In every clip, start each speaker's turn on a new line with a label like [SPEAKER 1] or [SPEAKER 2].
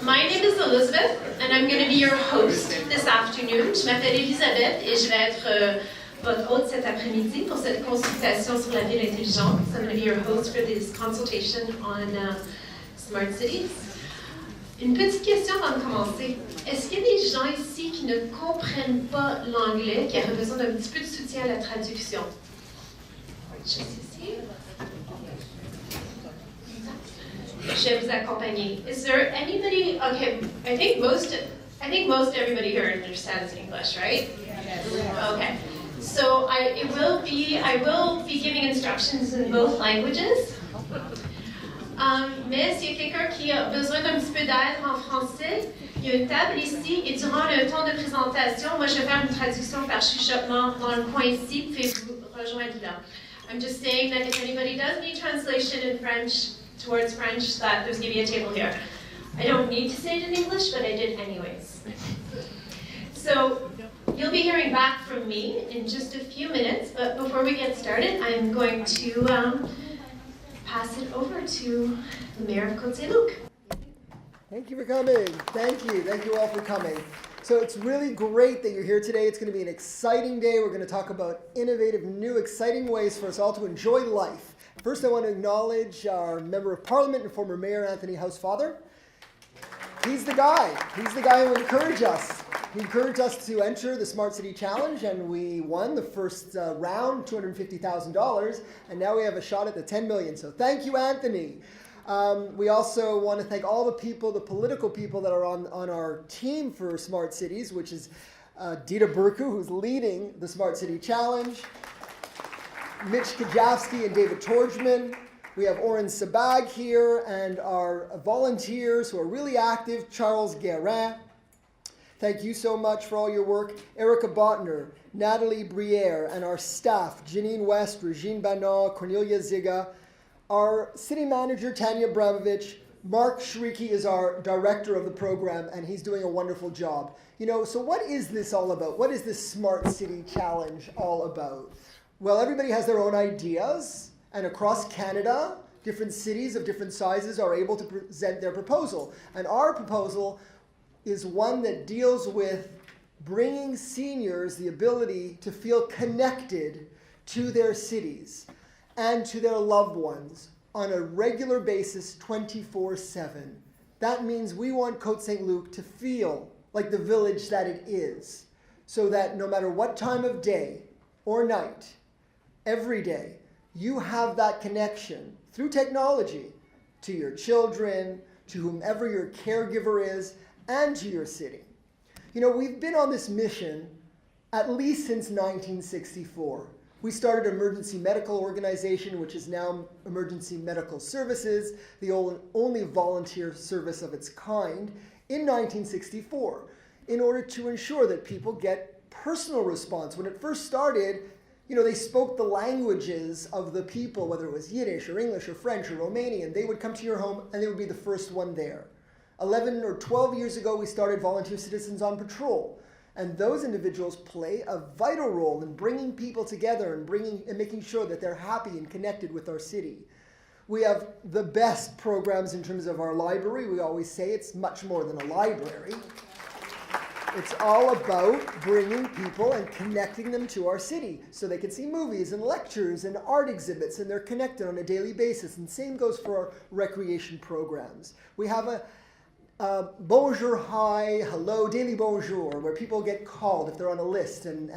[SPEAKER 1] My name is Elizabeth, and I'm going to be your host this afternoon. Je m'appelle Elisabeth et je vais être votre hôte cet après-midi pour cette consultation sur la ville intelligente. So I'm going to be your host for this consultation on smart cities. Une petite question avant de commencer. Est-ce qu'il y a des gens ici qui ne comprennent pas l'anglais, qui auraient besoin d'un petit peu de soutien à la traduction? Juste ici. Je vais vous accompagner. Is there anybody? Okay, I think most everybody here understands English, right? Yes. Okay. So I will be giving instructions in both languages. Mais s'il y a quelqu'un qui a besoin d'un petit peu d'aide en français, il y a une table ici et durant le temps de présentation, moi je vais faire une traduction par chuchotement dans le coin ici, puis vous rejoindre là. I'm just saying that if anybody does need translation in French, towards French, that there's going to be a table here. I don't need to say it in English, but I did anyways. So you'll be hearing back from me in just a few minutes, but before we get started, I'm going to pass it over to the Mayor of Côte Saint-Luc.
[SPEAKER 2] Thank you for coming. Thank you. Thank you all for coming. So it's really great that you're here today. It's going to be an exciting day. We're going to talk about innovative, new, exciting ways for us all to enjoy life. First, I want to acknowledge our Member of Parliament and former Mayor, Anthony Housefather. He's the guy. He's the guy who encouraged us. He encouraged us to enter the Smart City Challenge, and we won the first round, $250,000, and now we have a shot at the $10 million. So thank you, Anthony. We also want to thank all the people, the political people that are on our team for Smart Cities, which is Dita Burku, who's leading the Smart City Challenge, Mitch Kajavsky and David Torjman. We have Oren Sabag here, and our volunteers who are really active, Charles Guérin. Thank you so much for all your work. Erica Botner, Natalie Briere, and our staff, Janine West, Regine Banal, Cornelia Ziga. Our city manager, Tanya Abramovich. Mark Shriki is our director of the program, and he's doing a wonderful job. So what is this all about? What is this Smart City Challenge all about? Well, everybody has their own ideas, and across Canada, different cities of different sizes are able to present their proposal. And our proposal is one that deals with bringing seniors the ability to feel connected to their cities and to their loved ones on a regular basis 24/7. That means we want Côte Saint-Luc to feel like the village that it is, so that no matter what time of day or night, every day, you have that connection through technology to your children, to whomever your caregiver is, and to your city. We've been on this mission at least since 1964. We started Emergency Medical Organization, which is now Emergency Medical Services, the only volunteer service of its kind, in 1964, in order to ensure that people get personal response. When it first started, they spoke the languages of the people, whether it was Yiddish or English or French or Romanian. They would come to your home and they would be the first one there. 11 or 12 years ago, we started Volunteer Citizens on Patrol. And those individuals play a vital role in bringing people together and making sure that they're happy and connected with our city. We have the best programs in terms of our library. We always say it's much more than a library. It's all about bringing people and connecting them to our city so they can see movies and lectures and art exhibits, and they're connected on a daily basis. And same goes for our recreation programs. We have a bonjour, hi, hello, daily bonjour, where people get called if they're on a list and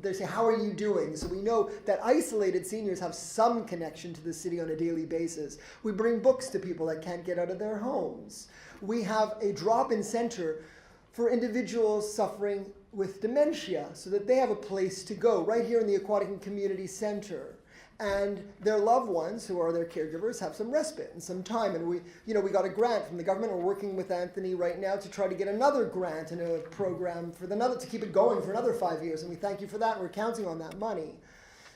[SPEAKER 2] they say, how are you doing? So we know that isolated seniors have some connection to the city on a daily basis. We bring books to people that can't get out of their homes. We have a drop-in center for individuals suffering with dementia so that they have a place to go right here in the Aquatic and Community Center. And their loved ones, who are their caregivers, have some respite and some time. And we got a grant from the government. We're working with Anthony right now to try to get another grant and a program to keep it going for another 5 years. And we thank you for that. We're counting on that money.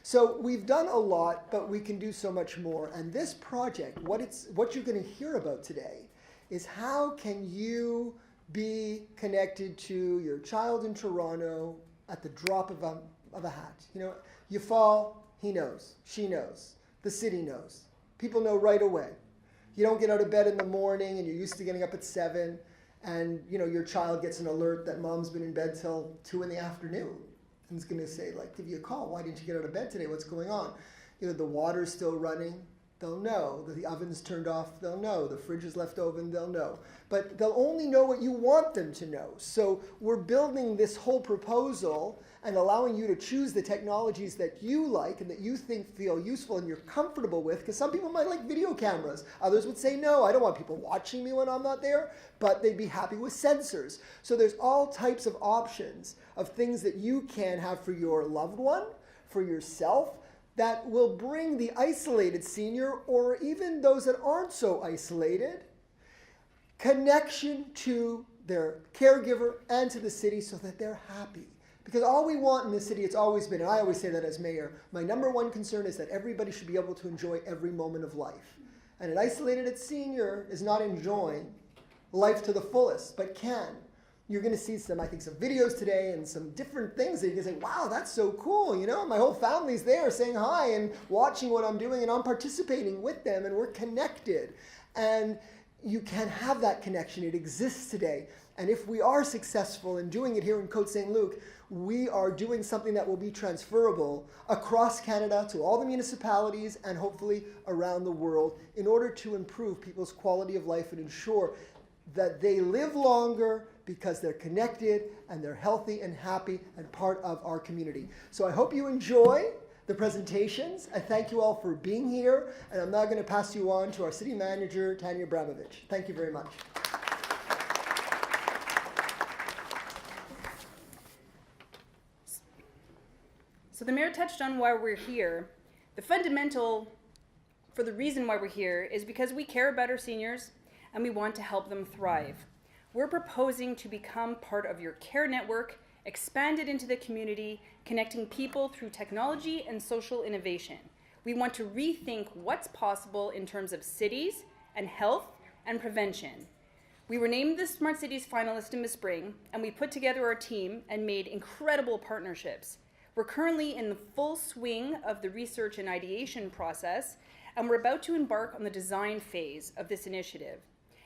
[SPEAKER 2] So we've done a lot, but we can do so much more. And this project, what you're going to hear about today, is how can you be connected to your child in Toronto at the drop of a hat. You fall, he knows, she knows, the city knows. People know right away. You don't get out of bed in the morning and you're used to getting up at 7, and your child gets an alert that mom's been in bed till 2 in the afternoon. And it's going to say, give you a call. Why didn't you get out of bed today? What's going on? The water's still running. They'll know. The oven's turned off. They'll know. The fridge is left open. They'll know. But they'll only know what you want them to know. So we're building this whole proposal and allowing you to choose the technologies that you like and that you think feel useful and you're comfortable with, because some people might like video cameras. Others would say, no, I don't want people watching me when I'm not there, but they'd be happy with sensors. So there's all types of options of things that you can have for your loved one, for yourself, that will bring the isolated senior, or even those that aren't so isolated, connection to their caregiver and to the city so that they're happy. Because all we want in the city, it's always been, and I always say that as mayor, my number one concern is that everybody should be able to enjoy every moment of life. And an isolated senior is not enjoying life to the fullest, but can. You're going to see some videos today and some different things that you can say, wow, that's so cool. My whole family's there saying hi and watching what I'm doing, and I'm participating with them, and we're connected. And you can have that connection. It exists today. And if we are successful in doing it here in Côte Saint-Luc, we are doing something that will be transferable across Canada to all the municipalities and hopefully around the world in order to improve people's quality of life and ensure that they live longer because they're connected and they're healthy and happy and part of our community. So I hope you enjoy the presentations. I thank you all for being here, and I'm now going to pass you on to our city manager, Tanya Abramovich. Thank you very much.
[SPEAKER 3] So the mayor touched on why we're here. The reason why we're here is because we care about our seniors and we want to help them thrive. We're proposing to become part of your care network, expanded into the community, connecting people through technology and social innovation. We want to rethink what's possible in terms of cities and health and prevention. We were named the Smart Cities finalist in the spring, and we put together our team and made incredible partnerships. We're currently in the full swing of the research and ideation process, and we're about to embark on the design phase of this initiative.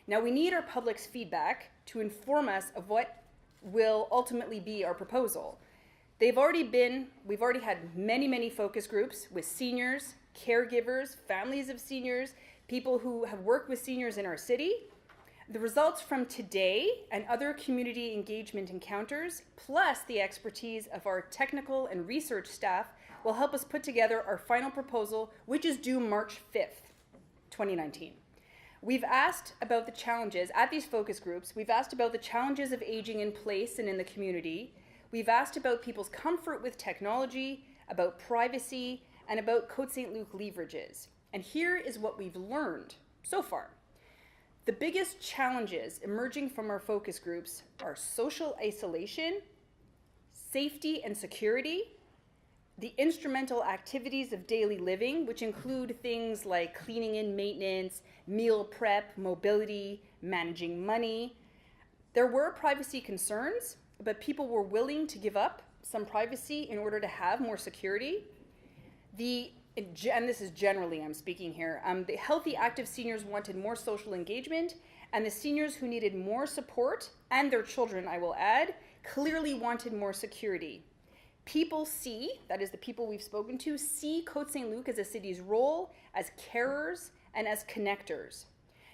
[SPEAKER 3] Now, we need our public's feedback to inform us of what will ultimately be our proposal. We've already had many focus groups with seniors, caregivers, families of seniors, people who have worked with seniors in our city. The results from today and other community engagement encounters, plus the expertise of our technical and research staff, will help us put together our final proposal, which is due March 5th, 2019. We've asked about the challenges at these focus groups. We've asked about the challenges of aging in place and in the community. We've asked about people's comfort with technology, about privacy, and about Côte Saint-Luc leverages. And here is what we've learned so far. The biggest challenges emerging from our focus groups are social isolation, safety and security, the instrumental activities of daily living, which include things like cleaning and maintenance, meal prep, mobility, managing money. There were privacy concerns, but people were willing to give up some privacy in order to have more security. And this is generally I'm speaking here, the healthy active seniors wanted more social engagement, and the seniors who needed more support, and their children I will add, clearly wanted more security. People that is the people we've spoken to, see Côte Saint-Luc as a city's role as carers and as connectors.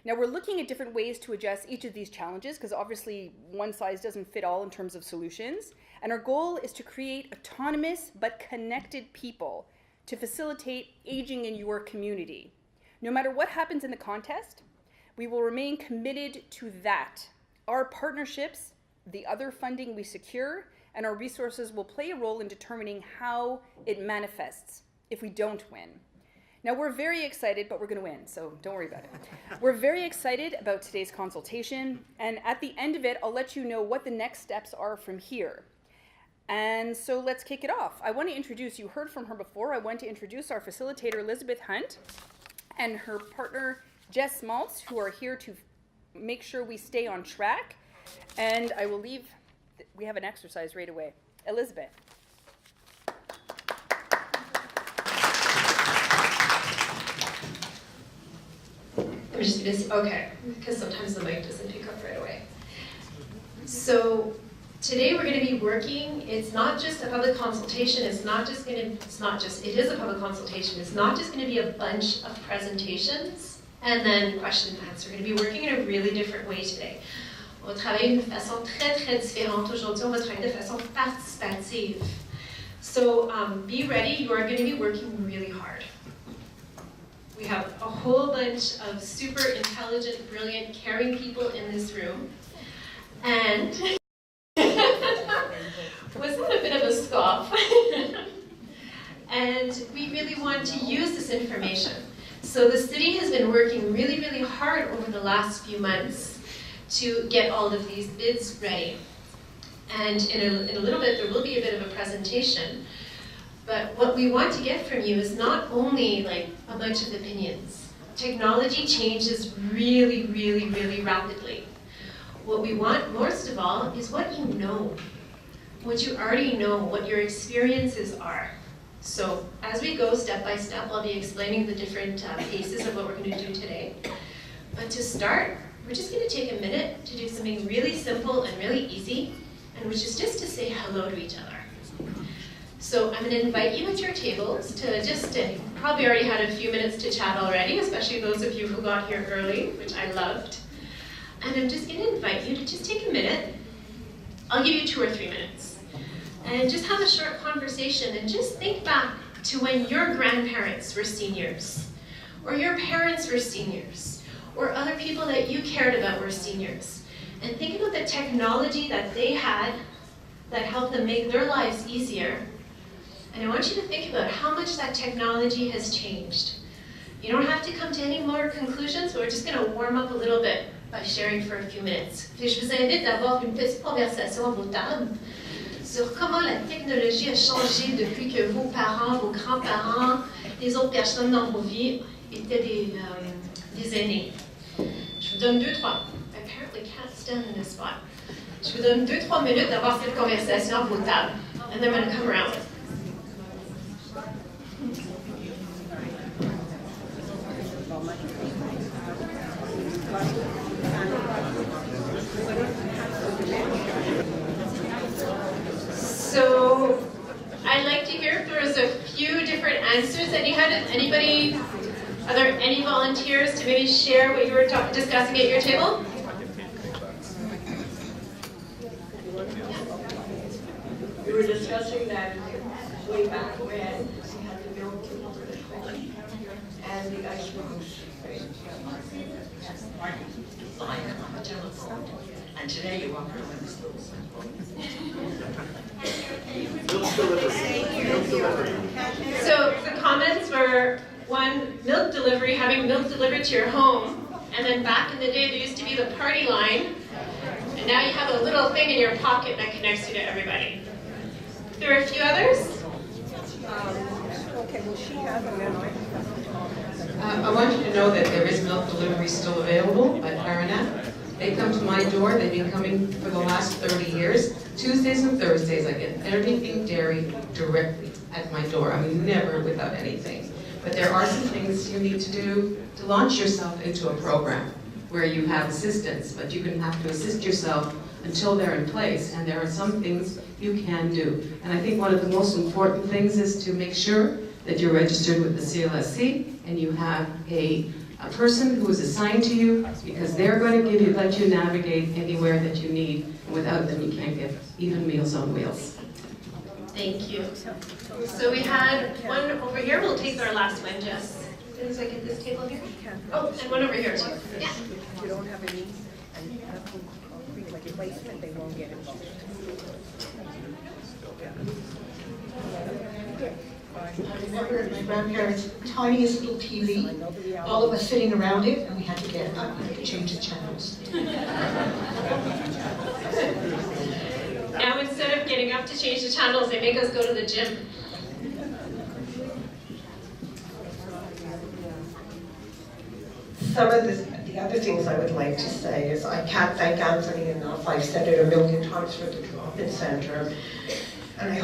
[SPEAKER 3] Now we're looking at different ways to address each of these challenges, because obviously one size doesn't fit all in terms of solutions, and our goal is to create autonomous but connected people to facilitate aging in your community. No matter what happens in the contest, we will remain committed to that. Our partnerships, the other funding we secure, and our resources will play a role in determining how it manifests if we don't win. Now, we're very excited, but we're going to win, so don't worry about it. We're very excited about today's consultation, and at the end of it, I'll let you know what the next steps are from here. And so let's kick it off. I want to introduce, you heard from her before, I want to introduce our facilitator, Elizabeth Hunt, and her partner, Jess Maltz, who are here to make sure we stay on track. And I will leave, we have an exercise right away. Elizabeth.
[SPEAKER 1] Good I'm just gonna say, okay, because sometimes the mic doesn't pick up right away. So today we're gonna be working, it's not just a public consultation, it is a public consultation, it's not just gonna be a bunch of presentations and then question and answer. We're gonna be working in a really different way today. On va travailler d'une façon très différente aujourd'hui, on va travailler de façon participative. So be ready, you are gonna be working really hard. We have a whole bunch of super intelligent, brilliant, caring people in this room. And was that a bit of a scoff? And we really want to use this information. So the city has been working really, really hard over the last few months to get all of these bids ready. And in a little bit, there will be a bit of a presentation. But what we want to get from you is not only like a bunch of opinions. Technology changes really, really, really rapidly. What we want most of all is what you know, what you already know, what your experiences are. So as we go step by step, I'll be explaining the different pieces of what we're going to do today. But to start, we're just going to take a minute to do something really simple and really easy, and which is just to say hello to each other. So I'm going to invite you at your tables to just, you probably already had a few minutes to chat already, especially those of you who got here early, which I loved. And I'm just going to invite you to just take a minute. I'll give you 2 or 3 minutes. And just have a short conversation and just think back to when your grandparents were seniors, or your parents were seniors, or other people that you cared about were seniors. And think about the technology that they had that helped them make their lives easier. And I want you to think about how much that technology has changed. You don't have to come to any more conclusions, but we're just going to warm up a little bit by sharing for a few minutes. Et je vous invite à avoir une petite conversation à vos tables sur comment la technologie a changé depuis que vos parents, vos grands-parents, les autres personnes dans vos vies étaient des aînés. Je vous donne 2-3. I apparently can't stand in this spot. Je vous donne 2-3 minutes d'avoir cette conversation à vos tables. And then I'm going to come around. So I'd like to hear if there was a few different answers that you had. Anybody, are there any volunteers to maybe share what you were discussing at your table?
[SPEAKER 4] We were discussing that way back when we had to build and the ice rose.
[SPEAKER 5] Lying on the telephone, and today you walk around with this little symbol.
[SPEAKER 1] So the comments were, one, milk delivery, having milk delivered to your home, and then back in the day there used to be the party line, and now you have a little thing in your pocket that connects you to everybody. There are a few others?
[SPEAKER 4] Okay, well, she has a memory.
[SPEAKER 5] I want you to know that there is milk delivery still available at Clarinet. They come to my door. They've been coming for the last 30 years. Tuesdays and Thursdays, I get everything dairy directly at my door. I mean, never without anything. But there are some things you need to do to launch yourself into a program where you have assistance, but you can have to assist yourself until they're in place, and there are some things you can do. And I think one of the most important things is to make sure that you're registered with the CLSC and you have a person who is assigned to you, because they're going to let you navigate anywhere that you need, and without them you can't get even Meals on Wheels.
[SPEAKER 1] Thank you. So we had one over here. We'll take our last one, Jess. As I get this table here. Oh, and one over here too. Yeah.
[SPEAKER 4] If you don't have any concrete like placement, they won't get involved.
[SPEAKER 6] I remember my grandparents' tiniest little TV, all of us sitting around it, and we had to get up to change the channels.
[SPEAKER 1] Now instead of getting up to change the channels, they make us go to the gym.
[SPEAKER 6] Some of the other things I would like to say is I can't thank Anthony enough. I've said it a million times for the drop-in center. And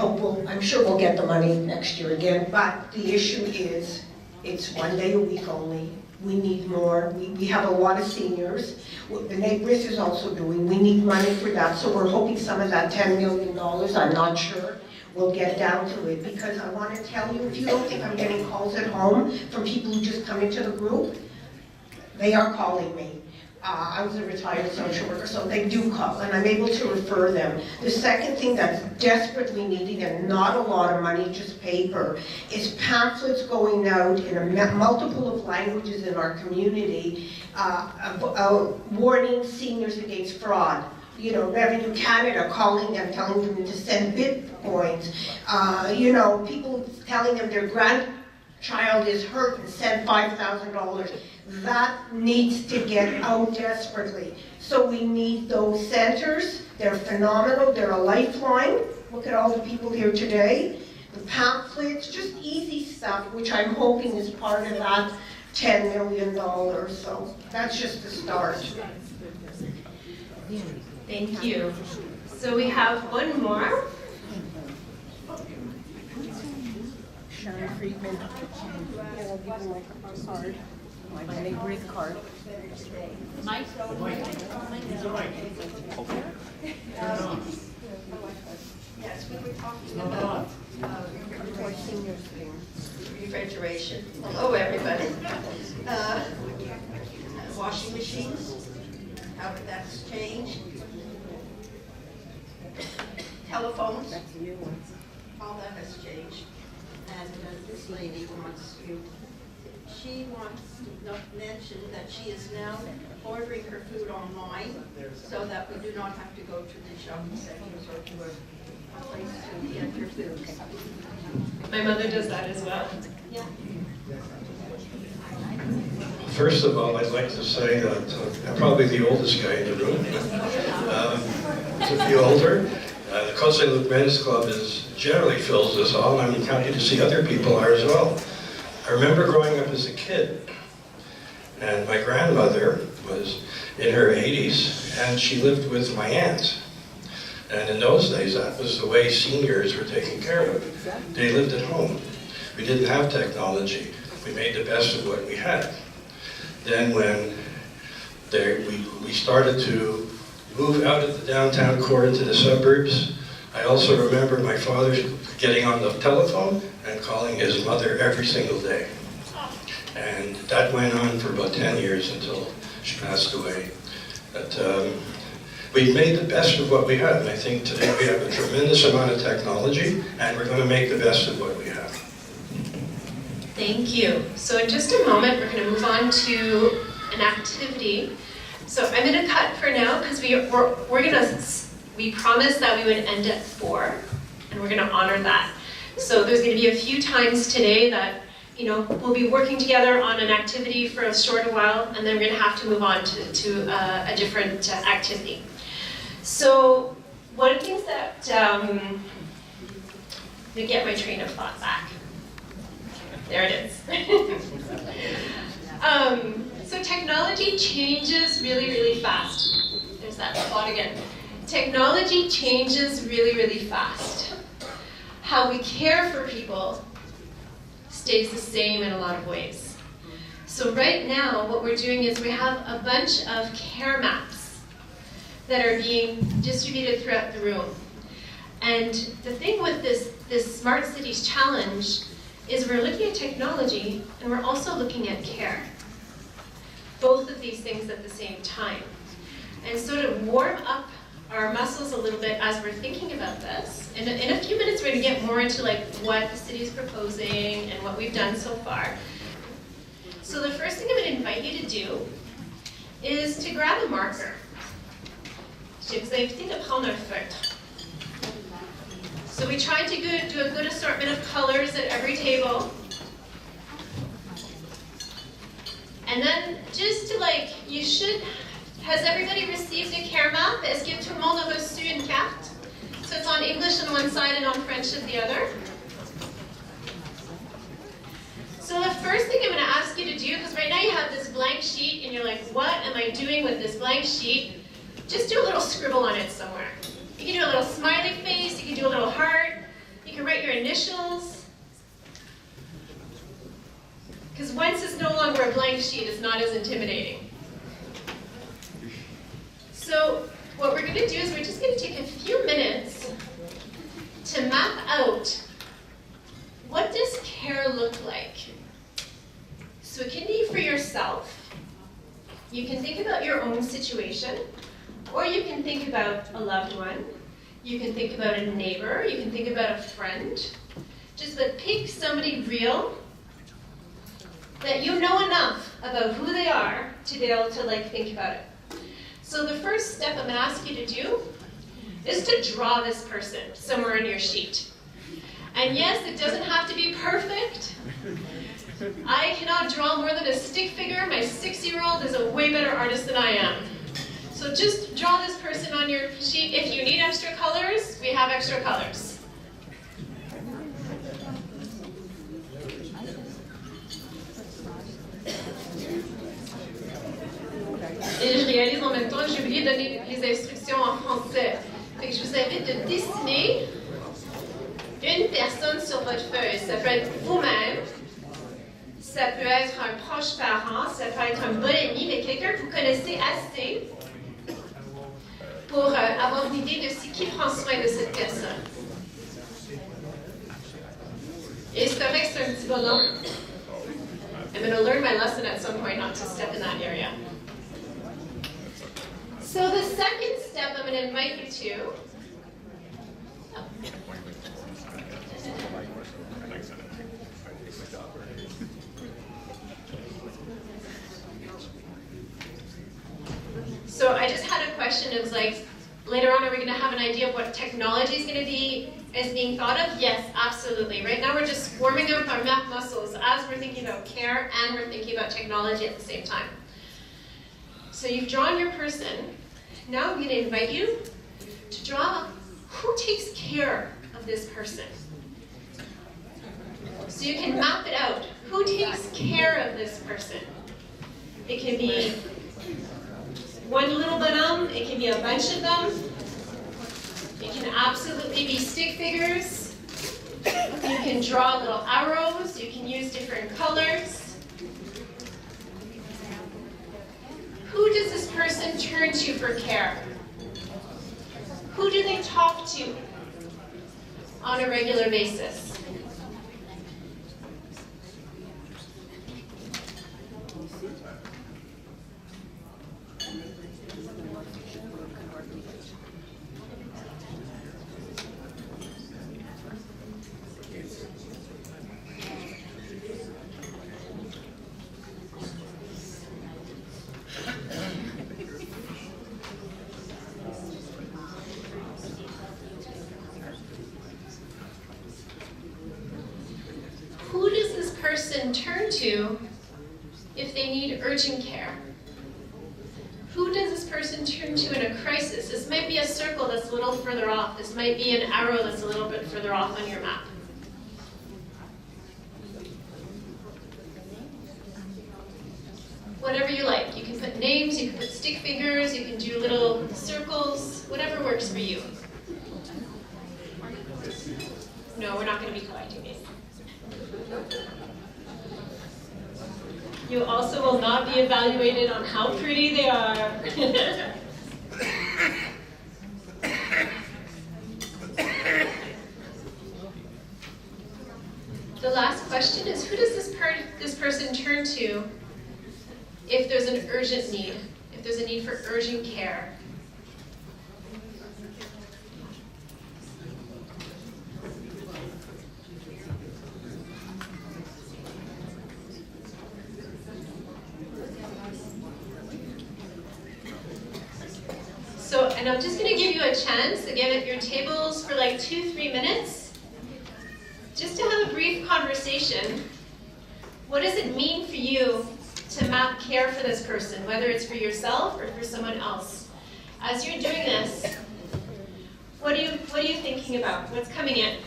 [SPEAKER 6] I'm sure we'll get the money next year again, but the issue is, it's 1 day a week only. We need more. We have a lot of seniors. What the neighbors is also doing, we need money for that, so we're hoping some of that $10 million, I'm not sure, we'll get down to it, because I want to tell you, if you don't think I'm getting calls at home from people who just come into the group, they are calling me. I was a retired social worker, so they do call, and I'm able to refer them. The second thing that's desperately needed, and not a lot of money, just paper, is pamphlets going out in a multiple of languages in our community, warning seniors against fraud. You know, Revenue Canada calling them, telling them to send Bitcoins. You know, people telling them their grandchild is hurt and send $5,000. That needs to get out desperately. So we need those centers. They're phenomenal. They're a lifeline. Look at all the people here today. The pamphlets, just easy stuff, which I'm hoping is part of that $10 million. So that's just the start.
[SPEAKER 1] Thank you. So we have one more.
[SPEAKER 7] Sharon Friedman. I'll give you my card. My neighbor's card. Mike?
[SPEAKER 4] Yes, we were talking about refrigeration. Hello, everybody. Washing machines, how that's changed. Telephones, all that has changed. And this lady wants to mention that she is now ordering her food online so that we do not have to go to the shopping centers or to a place to get her food.
[SPEAKER 1] My mother does that as well.
[SPEAKER 4] Yeah.
[SPEAKER 8] First of all, I'd like to say that I'm probably the oldest guy in the room. A few older. The Côte Saint-Luc Men's Club generally fills this hall, and I'm happy to see other people are as well. I remember growing up as a kid, and my grandmother was in her 80s, and she lived with my aunt. And in those days, that was the way seniors were taken care of. They lived at home. We didn't have technology. We made the best of what we had. Then when we started to move out of the downtown core into the suburbs, I also remember my father getting on the telephone and calling his mother every single day. And that went on for about 10 years until she passed away. But we made the best of what we had, and I think today we have a tremendous amount of technology, and we're going to make the best of what we have.
[SPEAKER 1] Thank you. So in just a moment, we're going to move on to an activity. So I'm going to cut for now because we promised that we would end at 4, and we're going to honor that. So there's going to be a few times today that we'll be working together on an activity for a short while, and then we're going to have to move on to a different activity. So one of the things that to get my train of thought back. There it is. So technology changes really, really fast. There's that thought again. Technology changes really, really fast. How we care for people stays the same in a lot of ways. So right now, what we're doing is we have a bunch of care maps that are being distributed throughout the room. And the thing with this Smart Cities Challenge is we're looking at technology and we're also looking at care. Both of these things at the same time. And so to warm up our muscles a little bit as we're thinking about this, in a few minutes we're going to get more into what the city is proposing and what we've done so far. So the first thing I'm going to invite you to do is to grab a marker. Je vous invite à prendre un feutre. So we tried to do a good assortment of colors at every table. And then just to has everybody received a care map? Est-ce que tout le monde a reçu une carte? So it's on English on one side and on French on the other. So the first thing I'm going to ask you to do, because right now you have this blank sheet and you're like, what am I doing with this blank sheet? Just do a little scribble on it somewhere. You can do a little smiley face, you can do a little heart, you can write your initials. Because once it's no longer a blank sheet, it's not as intimidating. So what we're going to do is we're just going to take a few minutes to map out what does care look like. So it can be for yourself. You can think about your own situation, or you can think about a loved one. You can think about a neighbor. You can think about a friend. Just pick somebody real that you know enough about who they are to be able to think about it. So the first step I'm going to ask you to do is to draw this person somewhere on your sheet. And yes, it doesn't have to be perfect. I cannot draw more than a stick figure. My 6-year-old is a way better artist than I am. So just draw this person on your sheet. If you need extra colors, we have extra colors. Et je réalise en même temps que j'ai oublié de donner les instructions en français. Fait que je vous invite de dessiner une personne sur votre feuille. Ça peut être vous-même, ça peut être un proche parent, ça peut être un bon ami, mais quelqu'un que vous connaissez assez pour avoir une idée de qui prend soin de cette personne. Et c'est correct, c'est un petit bonhomme. I'm going to learn my lesson at some point not to step in that area. So the second step I'm going to invite you to So I just had a question. It was later on, are we going to have an idea of what technology is going to be as being thought of? Yes, absolutely. Right now we're just warming up our math muscles as we're thinking about care and we're thinking about technology at the same time. So you've drawn your person. Now I'm going to invite you to draw who takes care of this person. So you can map it out. Who takes care of this person? It can be one little bonhomme, it can be a bunch of them. It can absolutely be stick figures. You can draw little arrows, you can use different colors. Who does this person turn to for care? Who do they talk to on a regular basis? Turn to if they need urgent care? Who does this person turn to in a crisis? This might be a circle that's a little further off. This might be an arrow that's a little bit further off on your map. Whatever you like. You can put names, you can put stick figures, you can do little circles, whatever works for you. No, we're not going to be collecting these. You also will not be evaluated on how pretty they are. The last question is, who does this person turn to if there's an urgent need, if there's a need for urgent care? And I'm just going to give you a chance, again, at your tables for 2-3 minutes, just to have a brief conversation. What does it mean for you to map care for this person, whether it's for yourself or for someone else? As you're doing this, what are you thinking about? What's coming in?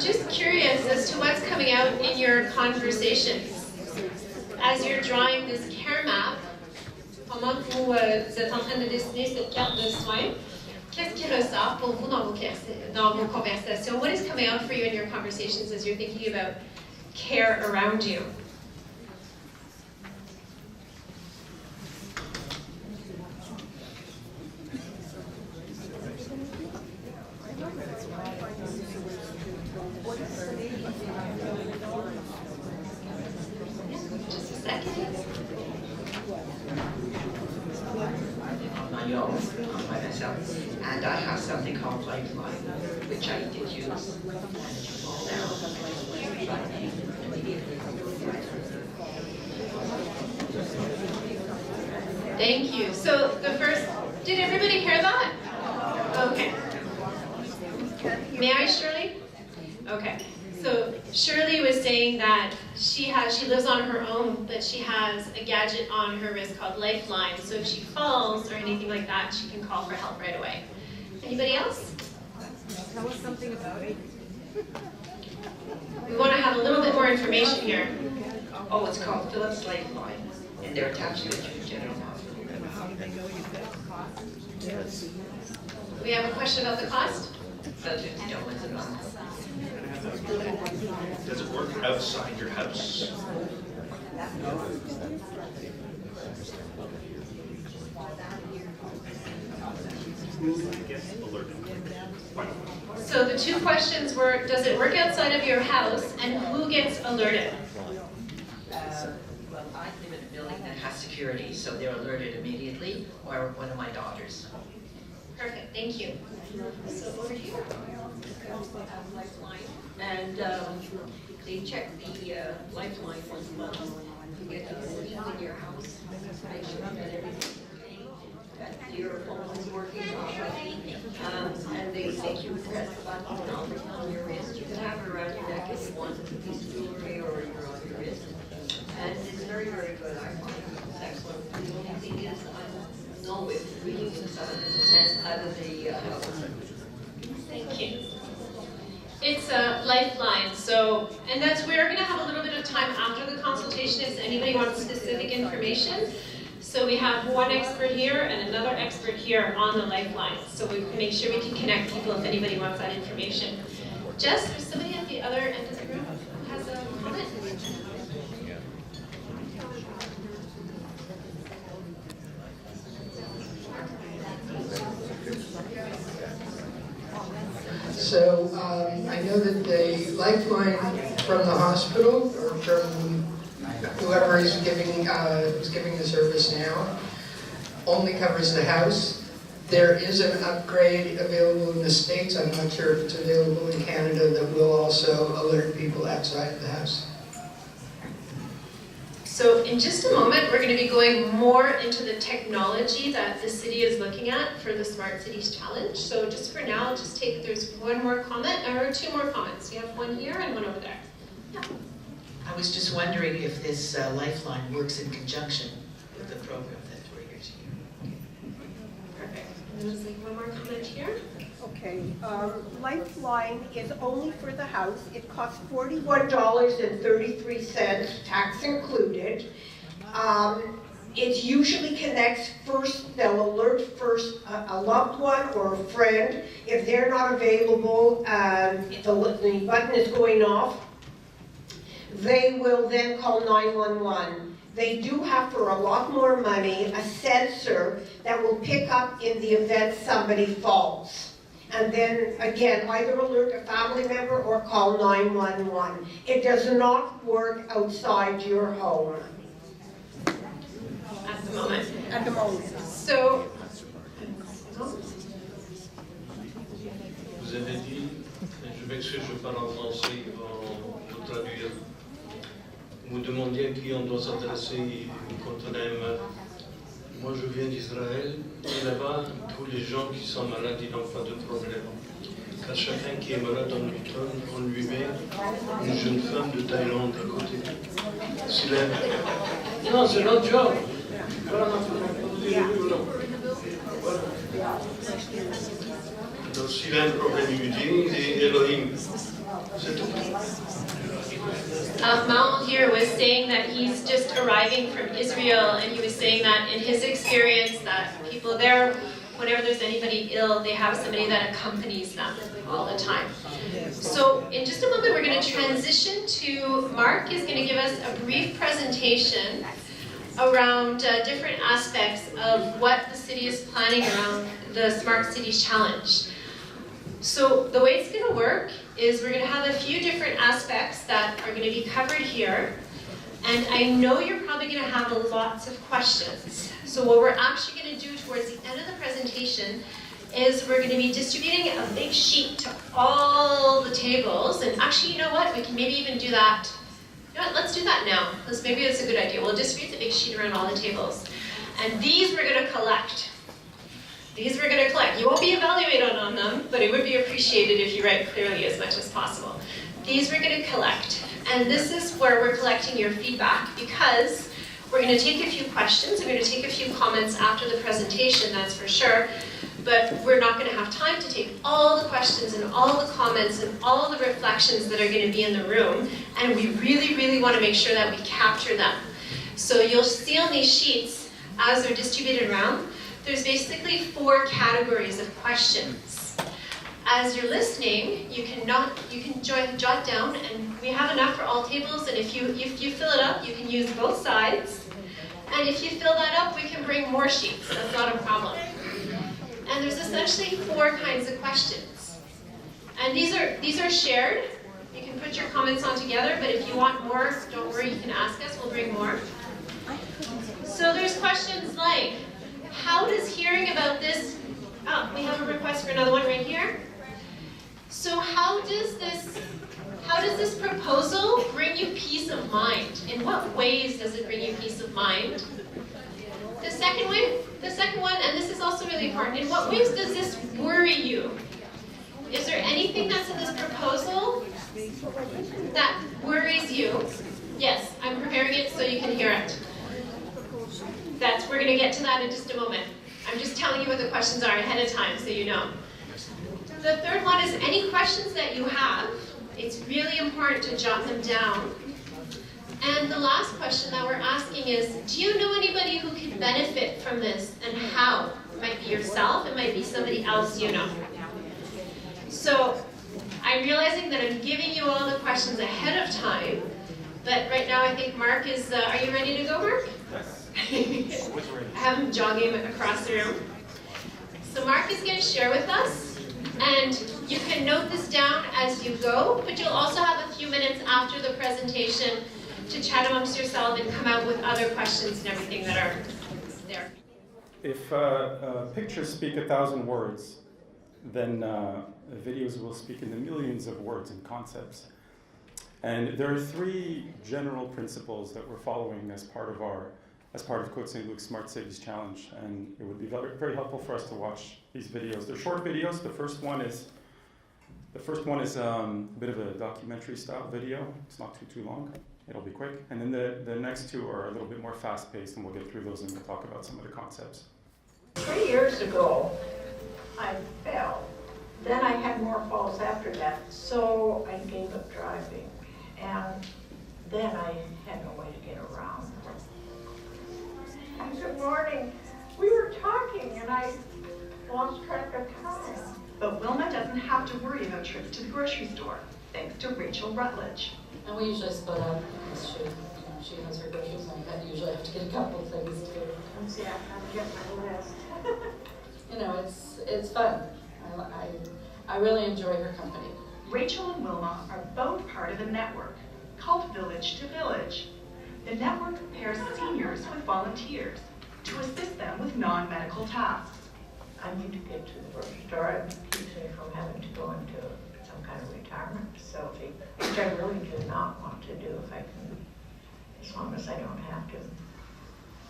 [SPEAKER 1] I'm just curious as to what's coming out in your conversations. As you're drawing this care map, pendant que vous êtes en train de dessiner cette carte de soins, qu'est-ce qui ressort pour vous dans vos conversations? What is coming out for you in your conversations as you're thinking about care around you? Just a second.
[SPEAKER 9] My own by myself, and I have something called Lifeline, which I did use, and it's all down.
[SPEAKER 1] Thank you. So the first, did everybody hear that? Okay. May I, Shirley? Okay. So Shirley was saying that she lives on her own, but she has a gadget on her wrist called Lifeline. So if she falls or anything like that, she can call for help right away. Anybody else?
[SPEAKER 7] Tell us something about it.
[SPEAKER 1] We want to have a little bit more information here.
[SPEAKER 9] Oh, it's called Phillips Lifeline, and they're attached to the General Hospital.
[SPEAKER 7] How do they know you've got the cost?
[SPEAKER 1] We have a question about the cost?
[SPEAKER 9] That's $50 a month.
[SPEAKER 10] Does it work outside your house?
[SPEAKER 1] So the two questions were, does it work outside of your house, and who gets alerted?
[SPEAKER 9] Well, I live in a building that has security, so they're alerted immediately, or one of my daughters.
[SPEAKER 1] Perfect, thank you. So over here.
[SPEAKER 4] Lifeline, and they check the lifeline once a month to get the leads in your house, make sure that everything's okay, that your phone is working properly, and they make you press the button on your wrist. You can have it around your neck if you want a piece of jewelry or you're on your wrist. And it's very, very good. I find it's excellent. The only thing is, I know it really uses out of the house.
[SPEAKER 1] Thank you. It's a lifeline, so, and that's, we're going to have a little bit of time after the consultation if anybody wants specific information. So we have one expert here and another expert here on the lifeline. So we can make sure we can connect people if anybody wants that information. Jess, there's somebody at the other end of the room who has a comment.
[SPEAKER 11] So I know that the lifeline from the hospital or from whoever is giving the service now only covers the house. There is an upgrade available in the States. I'm not sure if it's available in Canada that will also alert people outside of the house.
[SPEAKER 1] So in just a moment, we're going to be going more into the technology that the city is looking at for the Smart Cities Challenge. So just for now, just take, there's one more comment, or two more comments. We have one here and one over there. Yeah.
[SPEAKER 9] I was just wondering if this Lifeline works in conjunction with the program that we're here to hear.
[SPEAKER 1] Perfect. And there's like one more comment here.
[SPEAKER 6] Okay, Lifeline is only for the house. It costs $41.33, tax included. It usually connects first, they'll alert first a loved one or a friend. If they're not available, if the button is going off, they will then call 911. They do have, for a lot more money, a sensor that will pick up in the event somebody falls. And then, again, either alert a family member or call 911. It does not work outside your home.
[SPEAKER 1] At the moment.
[SPEAKER 6] At the moment.
[SPEAKER 1] So,
[SPEAKER 10] Vous avez dit, je m'excuse, je parle en français, ils vont vous traduire. Vous demandiez à qui on doit s'adresser quand on aime. Moi, je viens d'Israël, et là-bas, tous les gens qui sont malades, ils n'ont pas de problème. Car chacun qui est malade, on lui met une jeune femme de Thaïlande à côté. Non, c'est notre job. Donc, s'il a un problème, il dit, et Elohim.
[SPEAKER 8] C'est tout.
[SPEAKER 1] Maul here was saying that he's just arriving from Israel, and he was saying that in his experience that people there, whenever there's anybody ill, they have somebody that accompanies them all the time. So in just a moment we're going to transition to Mark is going to give us a brief presentation around different aspects of what the city is planning around the Smart Cities Challenge. So the way it's going to work is we're going to have a few different aspects that are going to be covered here. And I know you're probably going to have lots of questions. So what we're actually going to do towards the end of the presentation is we're going to be distributing a big sheet to all the tables. And actually, you know what? We can maybe even do that. You know what? Let's do that now, because maybe it's a good idea. We'll distribute the big sheet around all the tables. And these we're going to collect. These we're going to collect. You won't be evaluated on them, but it would be appreciated if you write clearly as much as possible. These we're going to collect. And this is where we're collecting your feedback, because we're going to take a few questions. We're going to take a few comments after the presentation, that's for sure. But we're not going to have time to take all the questions and all the comments and all the reflections that are going to be in the room. And we really, really want to make sure that we capture them. So you'll see on these sheets, as they're distributed around, there's basically 4 categories of questions. As you're listening, you can jot down, and we have enough for all tables, and if you fill it up, you can use both sides. And if you fill that up, we can bring more sheets. That's not a problem. And there's essentially 4 kinds of questions. And these are shared. You can put your comments on together, but if you want more, don't worry, you can ask us, we'll bring more. So there's questions like, how does hearing about this, we have a request for another one right here. So how does this proposal bring you peace of mind? In what ways does it bring you peace of mind? The second one, and this is also really important, in what ways does this worry you? Is there anything that's in this proposal that worries you? Yes, I'm preparing it so you can hear it. We're going to get to that in just a moment. I'm just telling you what the questions are ahead of time so you know. The third one is any questions that you have. It's really important to jot them down. And the last question that we're asking is, do you know anybody who can benefit from this, and how? It might be yourself, it might be somebody else you know. So I'm realizing that I'm giving you all the questions ahead of time, but right now I think Mark is, are you ready to go, Mark? Yes. I have him jogging across the room. So Mark is going to share with us, and you can note this down as you go, but you'll also have a few minutes after the presentation to chat amongst yourself and come out with other questions and everything that are there.
[SPEAKER 12] If pictures speak 1,000 words, then videos will speak in the millions of words and concepts. And there are 3 general principles that we're following as part of Côte Saint-Luc Smart Cities Challenge, and it would be very, very helpful for us to watch these videos. They're short videos. The first one is a bit of a documentary style video. It's not too long. It'll be quick. And then the next 2 are a little bit more fast paced, and we'll get through those and we'll talk about some of the concepts.
[SPEAKER 13] 3 years ago, I fell. Then I had more falls after that, so I gave up driving. And then I had no way to get around. Good morning. We were talking and I lost track of time.
[SPEAKER 14] But Wilma doesn't have to worry about trips to the grocery store, thanks to Rachel Rutledge.
[SPEAKER 15] And we usually split up because she has her groceries and I usually have to get a couple things too.
[SPEAKER 13] Yeah, I'll get my list.
[SPEAKER 15] It's fun. I really enjoy her company.
[SPEAKER 14] Rachel and Wilma are both part of a network called Village to Village. The network pairs seniors with volunteers to assist them with non-medical tasks.
[SPEAKER 13] I need to get to the grocery store. It keeps me from having to go into some kind of retirement facility, which I really do not want to do if I can, as long as I don't have to.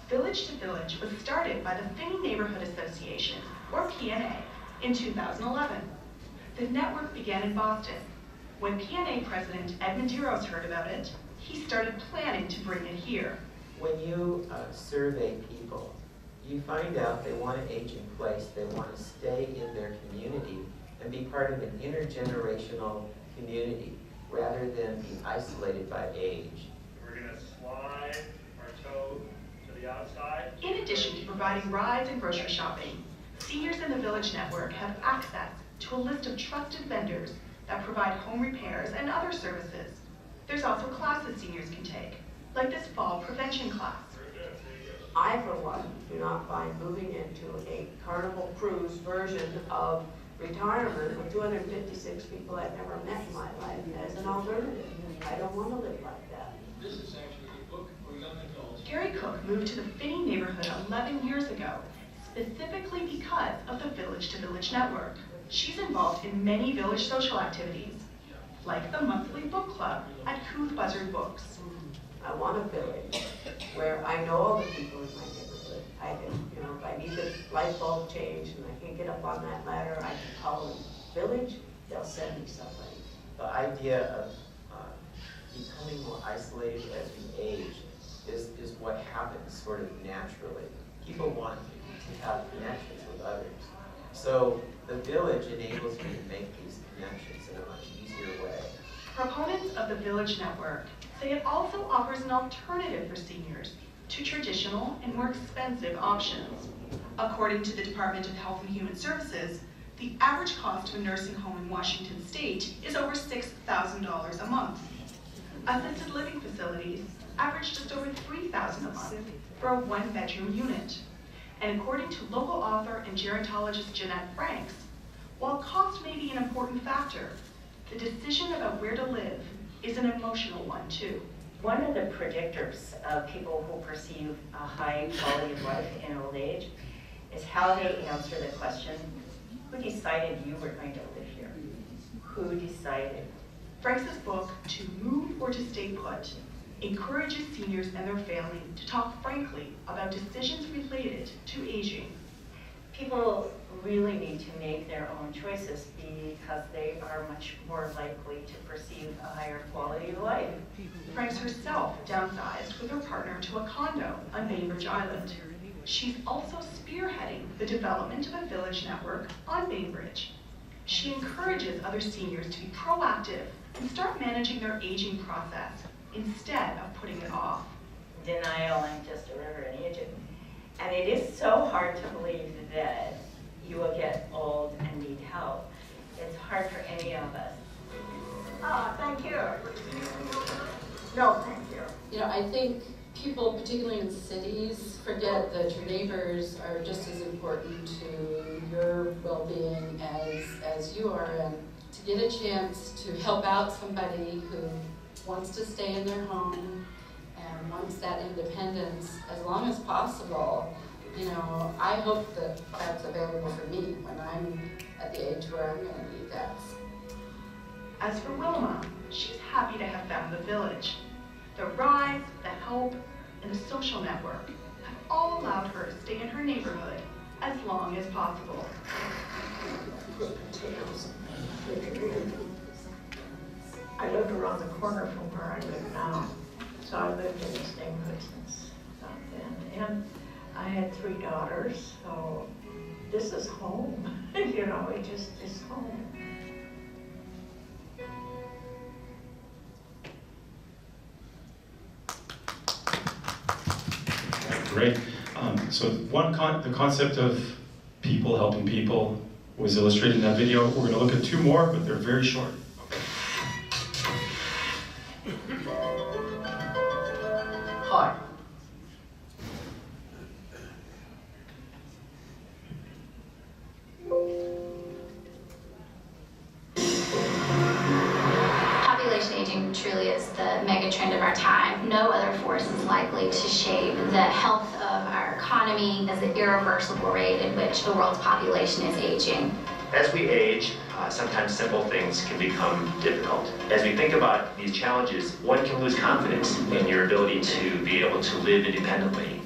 [SPEAKER 14] Village to Village was started by the Finney Neighborhood Association, or PNA, in 2011. The network began in Boston. When PNA President Ed Medeiros heard about it, he started planning to bring it here.
[SPEAKER 16] When you survey people, you find out they want to age in place, they want to stay in their community and be part of an intergenerational community rather than be isolated by age.
[SPEAKER 17] We're going to slide our toe to the outside.
[SPEAKER 14] In addition to providing rides and grocery shopping, seniors in the Village Network have access to a list of trusted vendors that provide home repairs and other services. There's also classes seniors can take, like this fall prevention class.
[SPEAKER 18] I, for one, do not find moving into a Carnival Cruise version of retirement with 256 people I've never met in my life as an alternative. I don't want to live like that.
[SPEAKER 10] This is actually a book for young adults.
[SPEAKER 14] Gary Cook moved to the Finney neighborhood 11 years ago, specifically because of the Village to Village Network. She's involved in many village social activities, like the monthly book club at Couth Buzzard Books.
[SPEAKER 18] I want a village where I know all the people in my neighborhood. I can, you know, if I need the light bulb changed and I can't get up on that ladder, I can call them village, they'll send me somebody.
[SPEAKER 16] The idea of becoming more isolated as we age is what happens sort of naturally. People want to have connections with others. So the village enables me to make these connections in a much easier way.
[SPEAKER 14] Proponents of the Village Network say it also offers an alternative for seniors to traditional and more expensive options. According to the Department of Health and Human Services, the average cost of a nursing home in Washington state is over $6,000 a month. Assisted living facilities average just over $3,000 a month for a one-bedroom unit. And according to local author and gerontologist Jeanette Franks, while cost may be an important factor, the decision about where to live is an emotional one too.
[SPEAKER 19] One of the predictors of people who perceive a high quality of life in old age is how they answer the question, who decided you were going to live here? Who decided?
[SPEAKER 14] Franks' book, To Move or to Stay Put, encourages seniors and their family to talk frankly about decisions related to aging.
[SPEAKER 19] People really need to make their own choices because they are much more likely to perceive a higher quality of life.
[SPEAKER 14] Franks herself downsized with her partner to a condo on Bainbridge Island. She's also spearheading the development of a village network on Bainbridge. She encourages other seniors to be proactive and start managing their aging process instead of putting it off.
[SPEAKER 19] Denial and just a river in Egypt. And it is so hard to believe that you will get old and need help. It's hard for any of us.
[SPEAKER 13] Oh, thank you. No, thank you.
[SPEAKER 15] You know, I think people, particularly in cities, forget that your neighbors are just as important to your well-being as you are, and to get a chance to help out somebody who wants to stay in their home and wants that independence as long as possible. You know, I hope that that's available for me when I'm at the age where I'm going to need that.
[SPEAKER 14] As for Wilma, she's happy to have found the village. The rides, the help, and the social network have all allowed her to stay in her neighborhood as long as possible.
[SPEAKER 13] I lived around the corner from where I live now, so I lived in this neighborhood since back then. And I had 3 daughters, so this is home. You know, it just is home.
[SPEAKER 12] Great. So the concept of people helping people was illustrated in that video. We're going to look at 2 more, but they're very short.
[SPEAKER 18] Hi.
[SPEAKER 20] Population aging truly is the mega trend of our time. No other force is likely to shape the health of our economy as the irreversible rate at which the world's population is aging.
[SPEAKER 21] As we age, sometimes simple things can become difficult. As we think about these challenges, one can lose confidence in your ability to be able to live independently.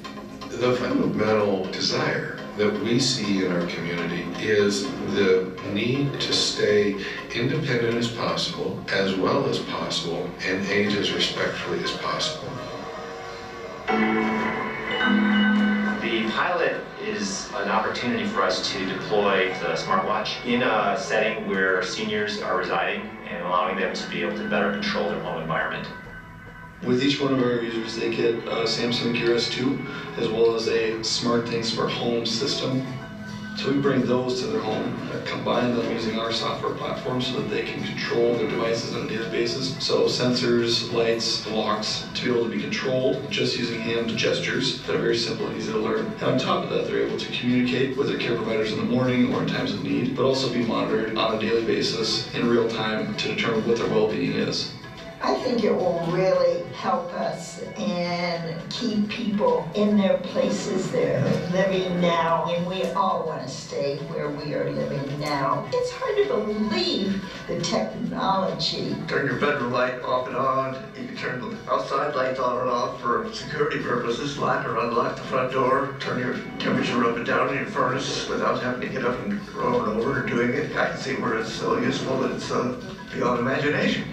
[SPEAKER 22] The fundamental desire that we see in our community is the need to stay independent as possible, as well as possible, and age as respectfully as possible.
[SPEAKER 21] The pilot is an opportunity for us to deploy the smartwatch in a setting where seniors are residing and allowing them to be able to better control their home environment.
[SPEAKER 2] With each one of our users, they get a Samsung Gear S2 as well as a Smart Things for Home system. So we bring those to their home, combine them using our software platform so that they can control their devices on a daily basis. So sensors, lights, locks, to be able to be controlled just using hand gestures that are very simple and easy to learn. And on top of that, they're able to communicate with their care providers in the morning or in times of need, but also be monitored on a daily basis in real time to determine what their well-being is.
[SPEAKER 3] I think it will really help us and keep people in their places they're living now, and we all want to stay where we are living now. It's hard to believe the technology.
[SPEAKER 23] Turn your bedroom light off and on. You can turn the outside lights on and off for security purposes. Lock or unlock the front door. Turn your temperature up and down in your furnace without having to get up and roll it over and doing it. I can see where it's so useful that it's beyond imagination.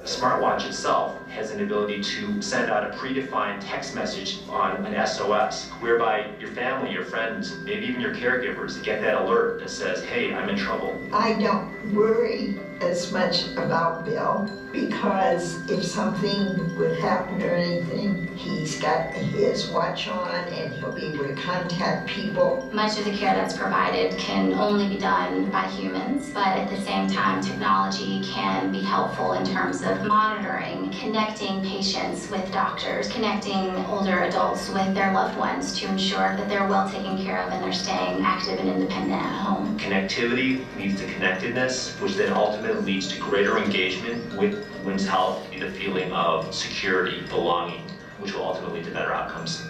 [SPEAKER 21] The smartwatch itself has an ability to send out a predefined text message on an SOS, whereby your family, your friends, maybe even your caregivers get that alert that says, hey, I'm in trouble.
[SPEAKER 3] I don't worry as much about Bill because if something would happen or anything, he's got his watch on and he'll be able to contact people.
[SPEAKER 20] Much of the care that's provided can only be done by humans, but at the same time, technology can be helpful in terms of monitoring, connecting patients with doctors, connecting older adults with their loved ones to ensure that they're well taken care of and they're staying active and independent at home.
[SPEAKER 21] Connectivity leads to connectedness, which then ultimately leads to greater engagement with one's health, the feeling of security, belonging, which will ultimately lead to better outcomes.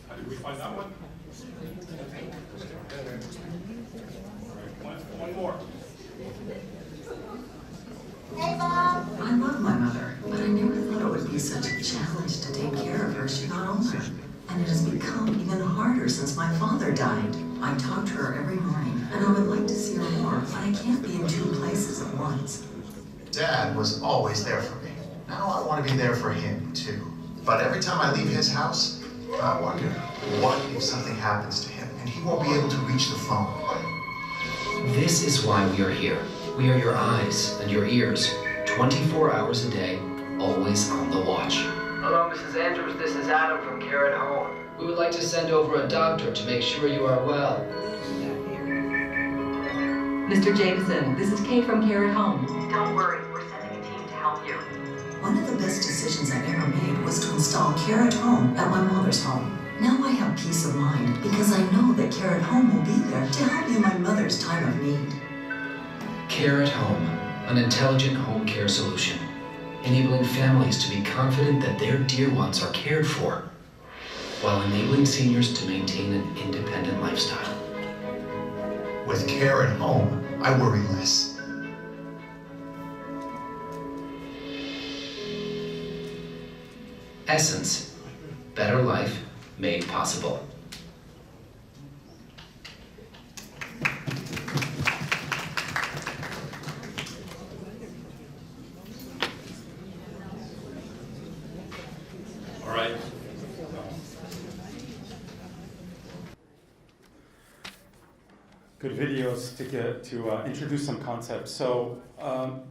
[SPEAKER 12] How did we find that one? One more.
[SPEAKER 24] Hey, Mom! I love my mother, but I never thought it would be such a challenge to take care of her. She got older, and it has become even harder since my father died. I talk to her every morning, and I would like to see her more, but I can't be in two places at once.
[SPEAKER 25] Dad was always there for me. Now I want to be there for him, too. But every time I leave his house, I wonder, what if something happens to him and he won't be able to reach the phone?
[SPEAKER 26] This is why we are here. We are your eyes and your ears, 24 hours a day, always on the watch.
[SPEAKER 27] Hello, Mrs. Andrews. This is Adam from Care at Home. We would like to send over a doctor to make sure you are well.
[SPEAKER 28] Mr. Jameson, this is Kay from Care at Home.
[SPEAKER 14] Don't worry, we're sending a team to help you.
[SPEAKER 24] One of the best decisions I ever made was to install Care at Home at my mother's home. Now I have peace of mind because I know that Care at Home will be there to help you in my mother's time of need.
[SPEAKER 26] Care at Home, an intelligent home care solution, enabling families to be confident that their dear ones are cared for, while enabling seniors to maintain an independent lifestyle.
[SPEAKER 25] With Care at Home, I worry less.
[SPEAKER 26] Essence, better life made possible.
[SPEAKER 12] All right. Good videos to introduce some concepts. So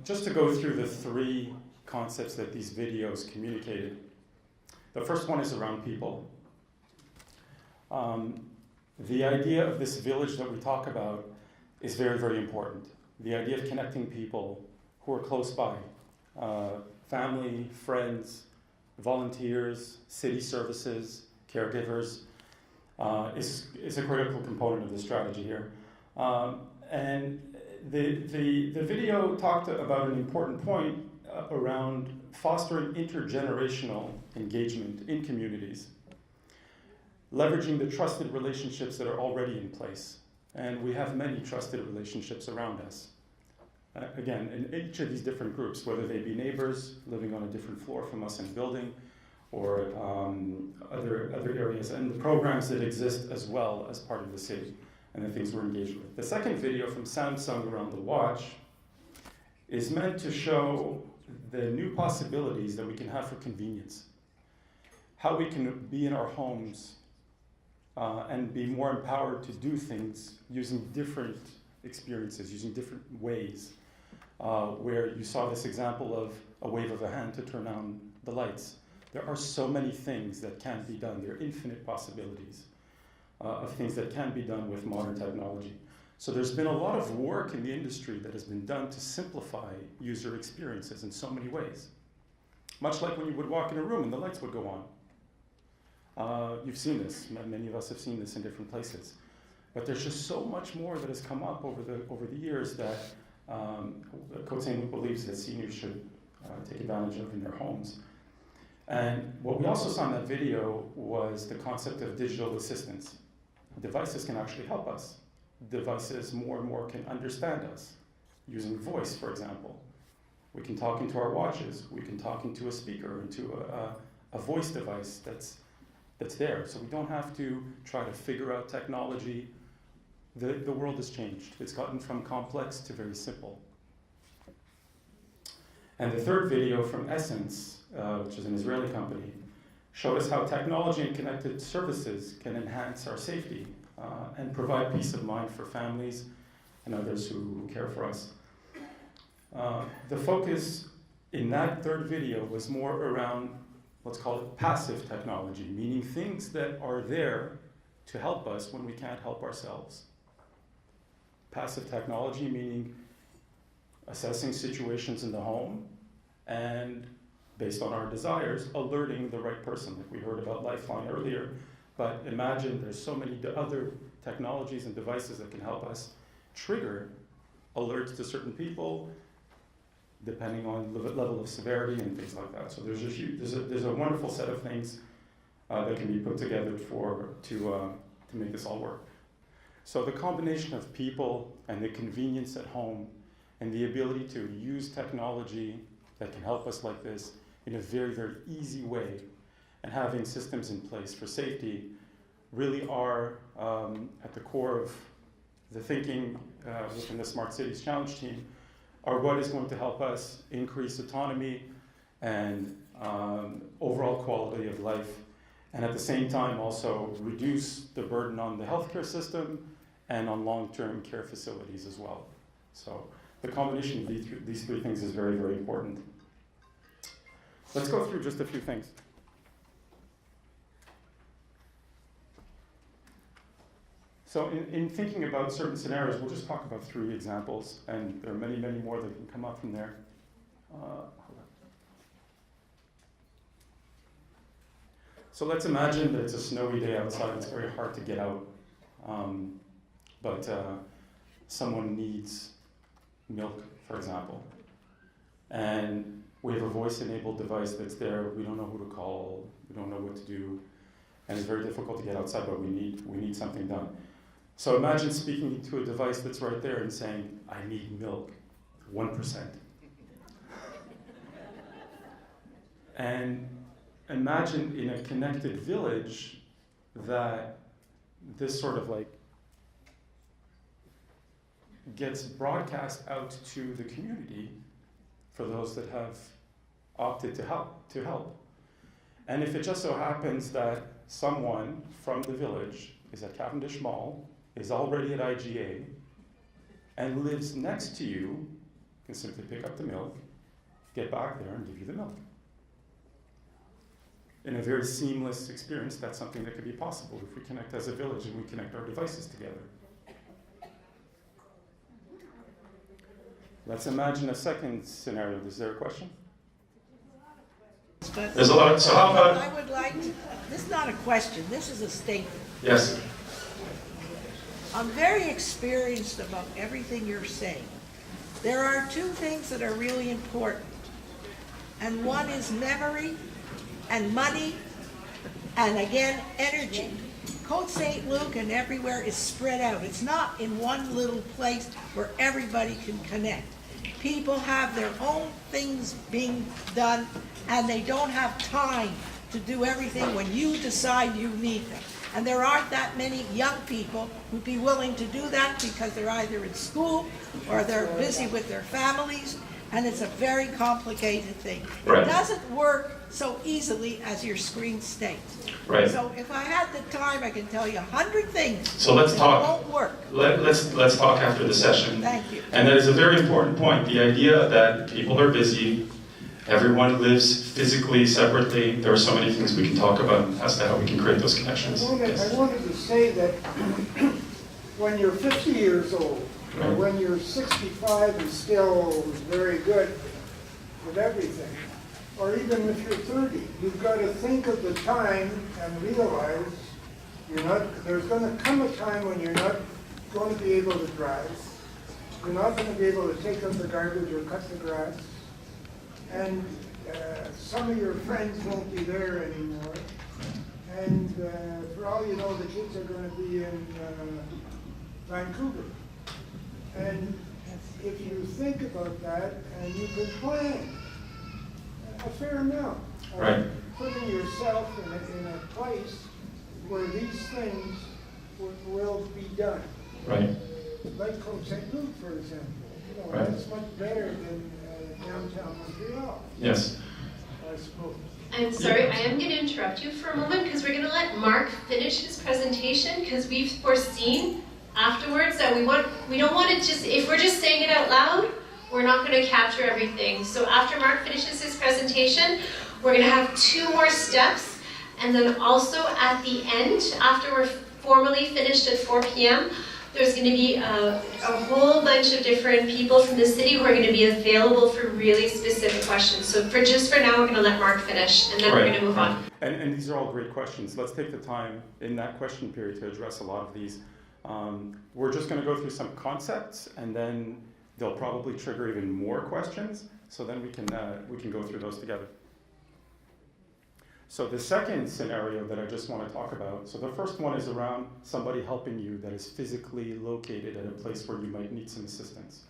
[SPEAKER 12] just to go through the three concepts that these videos communicated. The first one is around people. The idea of this village that we talk about is very, very important. The idea of connecting people who are close by, family, friends, volunteers, city services, caregivers, is a critical component of the strategy here. And the video talked about an important point around fostering intergenerational engagement in communities, leveraging the trusted relationships that are already in place. And we have many trusted relationships around us. Again, in each of these different groups, whether they be neighbors living on a different floor from us in a building, or other areas, and the programs that exist as well as part of the city. and the things we're engaged with. The second video from Samsung around the watch is meant to show the new possibilities that we can have for convenience. How we can be in our homes and be more empowered to do things using different experiences, using different ways. Where you saw this example of a wave of a hand to turn on the lights. There are so many things that can be done. There are infinite possibilities of things that can be done with modern technology. So there's been a lot of work in the industry that has been done to simplify user experiences in so many ways. Much like when you would walk in a room and the lights would go on. You've seen this, many of us have seen this in different places. But there's just so much more that has come up over the years that Côte Saint-Luc believes that seniors should take advantage of in their homes. And what we also saw in that video was the concept of digital assistants. Devices can actually help us. Devices more and more can understand us, using voice, for example. We can talk into our watches. We can talk into a speaker, into a voice device that's there. So we don't have to try to figure out technology. The world has changed. It's gotten from complex to very simple. And the third video from Essence, which is an Israeli company, showed us how technology and connected services can enhance our safety and provide peace of mind for families and others who care for us. The focus in that third video was more around, let's call it passive technology, meaning things that are there to help us when we can't help ourselves. Passive technology meaning assessing situations in the home and, based on our desires, alerting the right person, like we heard about Lifeline earlier. But imagine there's so many other technologies and devices that can help us trigger alerts to certain people, depending on the level of severity and things like that. So there's a wonderful set of things that can be put together to make this all work. So the combination of people and the convenience at home and the ability to use technology that can help us like this in a very, very easy way, and having systems in place for safety really are at the core of the thinking within the Smart Cities Challenge team, are what is going to help us increase autonomy and overall quality of life, and at the same time also reduce the burden on the healthcare system and on long-term care facilities as well. So the combination of these three things is very, very important. Let's go through just a few things. So in thinking about certain scenarios, we'll just talk about 3 examples, and there are many, many more that can come up from there. So let's imagine that it's a snowy day outside. It's very hard to get out, but someone needs milk, for example. And we have a voice-enabled device that's there. We don't know who to call. We don't know what to do. And it's very difficult to get outside, but we need something done. So imagine speaking to a device that's right there and saying, I need milk, 1%. And imagine in a connected village that this sort of like gets broadcast out to the community for those that have opted to help. And if it just so happens that someone from the village is at Cavendish Mall, is already at IGA, and lives next to you, can simply pick up the milk, get back there, and give you the milk. In a very seamless experience, that's something that could be possible if we connect as a village and we connect our devices together. Let's imagine a second scenario. Is there a question?
[SPEAKER 1] There's a lot. So how about? I would like to. This is not a question. This is a statement. Yes. I'm very experienced about everything you're saying. There are 2 things that are really important, and one is memory and money, and again energy. Côte Saint-Luc and everywhere is spread out. It's not in one little place where everybody can connect. People have their own things being done, and they don't have time to do everything when you decide you need them. And there aren't that many young people who'd be willing to do that because they're either in school or they're busy with their families, and it's a very complicated thing.
[SPEAKER 4] Right.
[SPEAKER 1] It doesn't work so easily as your screen states.
[SPEAKER 4] Right.
[SPEAKER 1] So if I had the time, I can tell you 100 things
[SPEAKER 4] So let's
[SPEAKER 1] that
[SPEAKER 4] talk.
[SPEAKER 1] won't work.
[SPEAKER 4] Let's talk after the session.
[SPEAKER 1] Thank you.
[SPEAKER 4] And that is a very important point. The idea that people are busy, everyone lives physically separately. There are so many things we can talk about as to how we can create those connections.
[SPEAKER 5] I wanted to say that when you're 50 years old, or when you're 65 and still very good with everything, or even if you're 30, you've got to think of the time and realize there's going to come a time when you're not going to be able to drive, you're not going to be able to take out the garbage or cut the grass, and some of your friends won't be there anymore, and for all you know, the kids are going to be in Vancouver. And if you think about that, and you can plan a fair amount of putting yourself in a place where these things will be done.
[SPEAKER 4] Right.
[SPEAKER 5] Like Côte Saint-Luc, for example. That's much better than downtown Montreal.
[SPEAKER 4] Yes.
[SPEAKER 5] I suppose.
[SPEAKER 6] I'm sorry, I am going to interrupt you for a moment because we're going to let Mark finish his presentation because we've foreseen afterwards that we don't want to just, if we're just saying it out loud, we're not going to capture everything. So after Mark finishes his presentation, we're going to have 2 more steps, and then also at the end, after we're formally finished at 4 p.m., there's going to be a whole bunch of different people from the city who are going to be available for really specific questions. So for now, we're going to let Mark finish, and then we're going to move on.
[SPEAKER 12] And these are all great questions. Let's take the time in that question period to address a lot of these. We're just going to go through some concepts, and then they'll probably trigger even more questions. So then we can go through those together. So the second scenario that I just want to talk about, so the first one is around somebody helping you that is physically located at a place where you might need some assistance.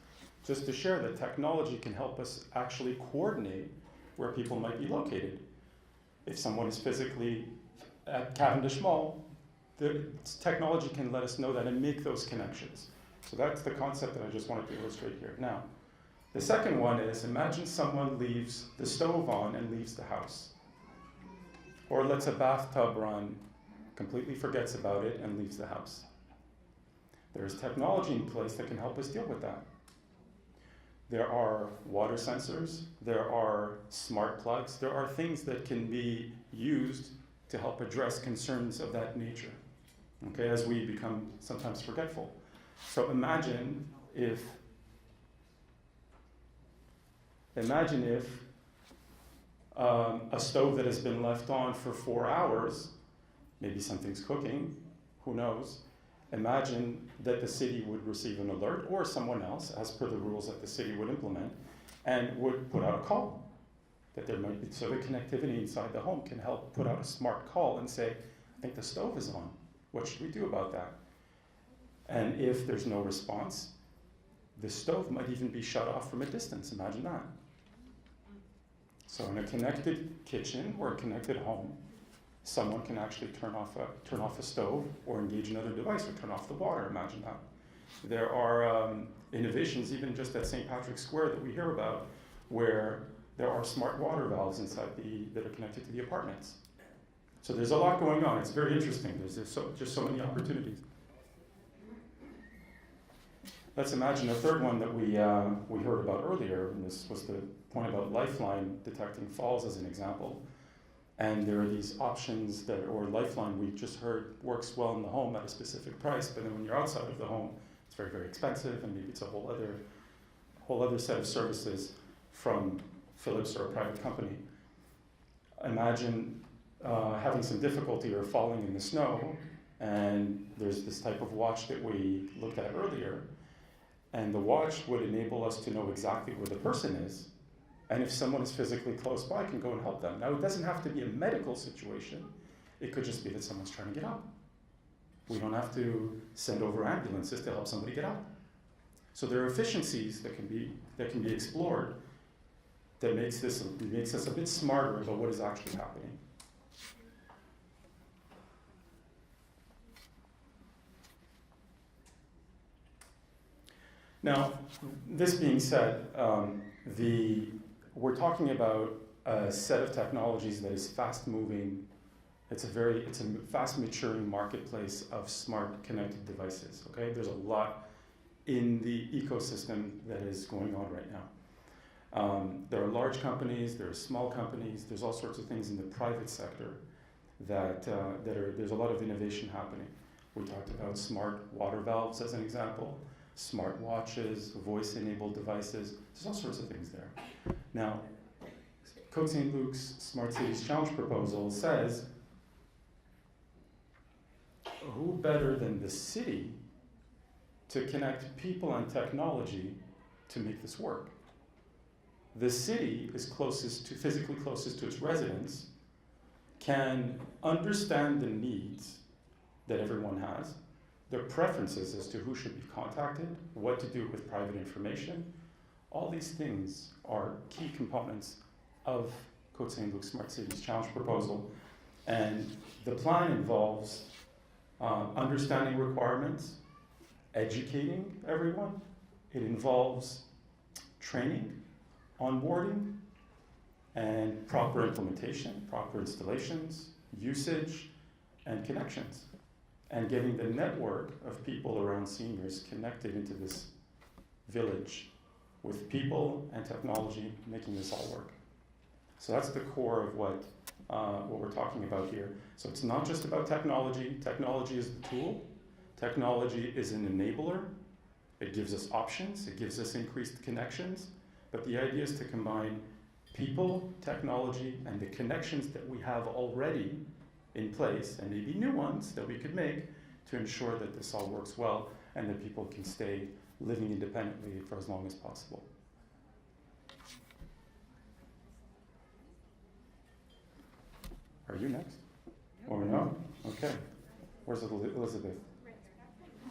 [SPEAKER 12] Just to share that technology can help us actually coordinate where people might be located. If someone is physically at Cavendish Mall, the technology can let us know that and make those connections. So that's the concept that I just wanted to illustrate here. Now, the second one is imagine someone leaves the stove on and leaves the house. Or lets a bathtub run, completely forgets about it, and leaves the house. There's technology in place that can help us deal with that. There are water sensors, there are smart plugs, there are things that can be used to help address concerns of that nature, okay, as we become sometimes forgetful. So imagine if a stove that has been left on for 4 hours, maybe something's cooking, who knows. Imagine that the city would receive an alert, or someone else, as per the rules that the city would implement, and would put out a call. That there might be, so the connectivity inside the home can help put out a smart call and say, I think the stove is on. What should we do about that? And if there's no response, the stove might even be shut off from a distance. Imagine that. So in a connected kitchen or a connected home, someone can actually turn off a stove or engage another device or turn off the water. Imagine that. There are innovations even just at St. Patrick's Square that we hear about where there are smart water valves inside that are connected to the apartments. So there's a lot going on. It's very interesting. There's just so many opportunities. Let's imagine a third one that we heard about earlier, and this was the point about Lifeline detecting falls as an example. And there are these options or Lifeline we just heard works well in the home at a specific price, but then when you're outside of the home, it's very, very expensive, and maybe it's a whole other set of services from Philips or a private company. Imagine having some difficulty or falling in the snow, and there's this type of watch that we looked at earlier, and the watch would enable us to know exactly where the person is, and if someone is physically close by, can go and help them. Now, it doesn't have to be a medical situation. It could just be that someone's trying to get up. We don't have to send over ambulances to help somebody get up. So there are efficiencies that can be explored that makes us a bit smarter about what is actually happening. Now, this being said, we're talking about a set of technologies that is fast-moving. It's a fast-maturing marketplace of smart connected devices. Okay, there's a lot in the ecosystem that is going on right now. There are large companies, there are small companies, there's all sorts of things in the private sector there's a lot of innovation happening. We talked about smart water valves as an example, smart watches, voice-enabled devices. There's all sorts of things there. Now, Côte Saint-Luc's Smart Cities Challenge proposal says, who better than the city to connect people and technology to make this work? The city is physically closest to its residents, can understand the needs that everyone has, their preferences as to who should be contacted, what to do with private information. All these things are key components of Côte Saint-Luc's Smart Cities Challenge proposal. And the plan involves understanding requirements, educating everyone. It involves training, onboarding, and proper implementation, proper installations, usage, and connections. And getting the network of people around seniors connected into this village with people and technology, making this all work. So that's the core of what we're talking about here. So it's not just about technology. Technology is the tool. Technology is an enabler. It gives us options. It gives us increased connections. But the idea is to combine people, technology, and the connections that we have already in place, and maybe new ones that we could make to ensure that this all works well and that people can stay living independently for as long as possible. Are you next? Or no? Okay. Where's Elizabeth?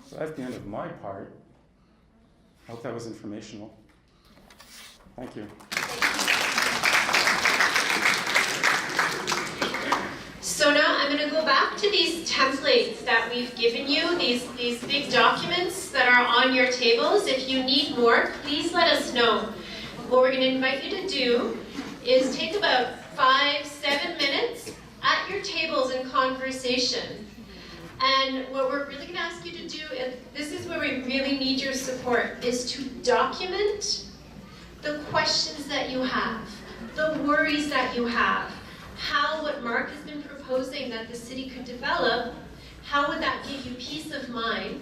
[SPEAKER 12] So that's the end of my part. I hope that was informational. Thank you.
[SPEAKER 6] So now I'm going to go back to these templates that we've given you, these big documents that are on your tables. If you need more, please let us know. What we're going to invite you to do is take about 5-7 minutes at your tables in conversation. And what we're really going to ask you to do, and this is where we really need your support, is to document the questions that you have, the worries that you have, how what Mark has been proposing that the city could develop, how would that give you peace of mind?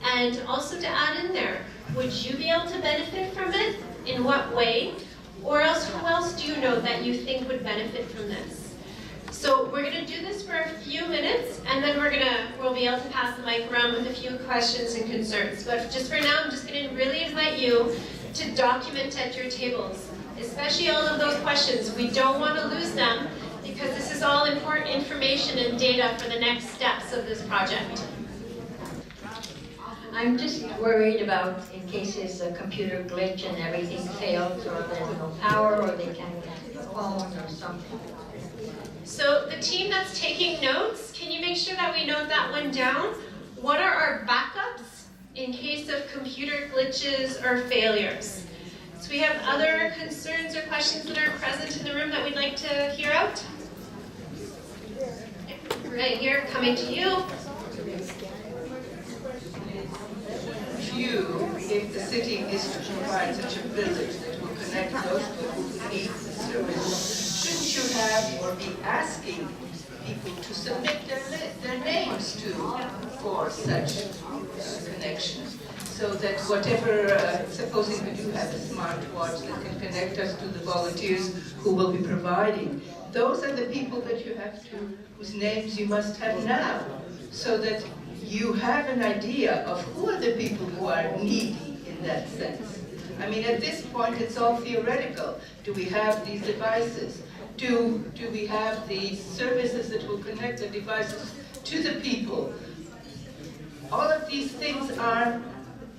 [SPEAKER 6] And also to add in there, would you be able to benefit from it? In what way? Or else, who else do you know that you think would benefit from this? So we're going to do this for a few minutes, and then we'll be able to pass the mic around with a few questions and concerns. But just for now, I'm just going to really invite you to document at your tables, especially all of those questions. We don't want to lose them because this is all important information and data for the next steps of this project.
[SPEAKER 13] I'm just worried about in case there's a computer glitch and everything fails, or there's no power, or they can't get to the phone or something.
[SPEAKER 6] So the team that's taking notes, can you make sure that we note that one down? What are our backups in case of computer glitches or failures? So we have other concerns or questions that are present in the room that we'd like to hear out? Right here, coming to you.
[SPEAKER 7] If the city is to provide such a village that will connect those people who need the service, shouldn't you have or be asking people to submit their names for such connections? So that whatever, supposing we do have a smartwatch that can connect us to the volunteers who will be providing, those are the people that you have to, whose names you must have now, so that you have an idea of who are the people who are needy in that sense. I mean, at this point, it's all theoretical. Do we have these devices? Do we have the services that will connect the devices to the people? All of these things are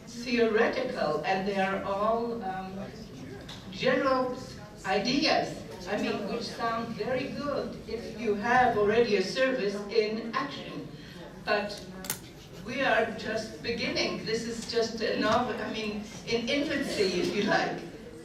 [SPEAKER 7] theoretical, and they are all general ideas, I mean, which sound very good if you have already a service in action. But we are just beginning. This is just a novel, I mean, in infancy, if you like.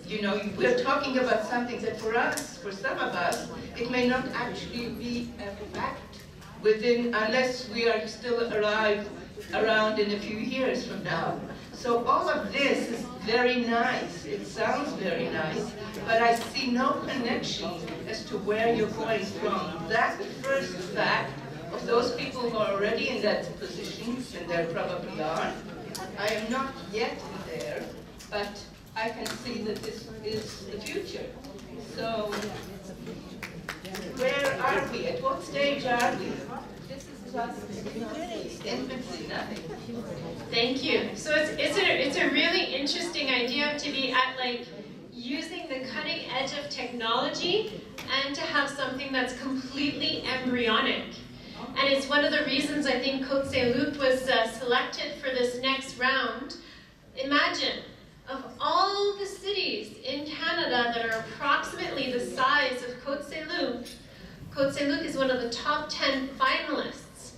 [SPEAKER 7] You know, we're talking about something that for us, for some of us, it may not actually be a fact within, unless we are still around in a few years from now. So all of this is very nice. It sounds very nice, but I see no connection as to where you're going from. That first fact of those people who are already in that position, and there probably are. I am not yet there, but I can see that this is the future. So, where are we? At what stage are we? This is just infancy, nothing.
[SPEAKER 6] Thank you. So it's a really interesting idea to be at like using the cutting edge of technology and to have something that's completely embryonic. And it's one of the reasons I think Côte Saint-Luc was selected for this next round. Imagine, of all the cities in Canada that are approximately the size of Côte Saint-Luc is one of the top 10 finalists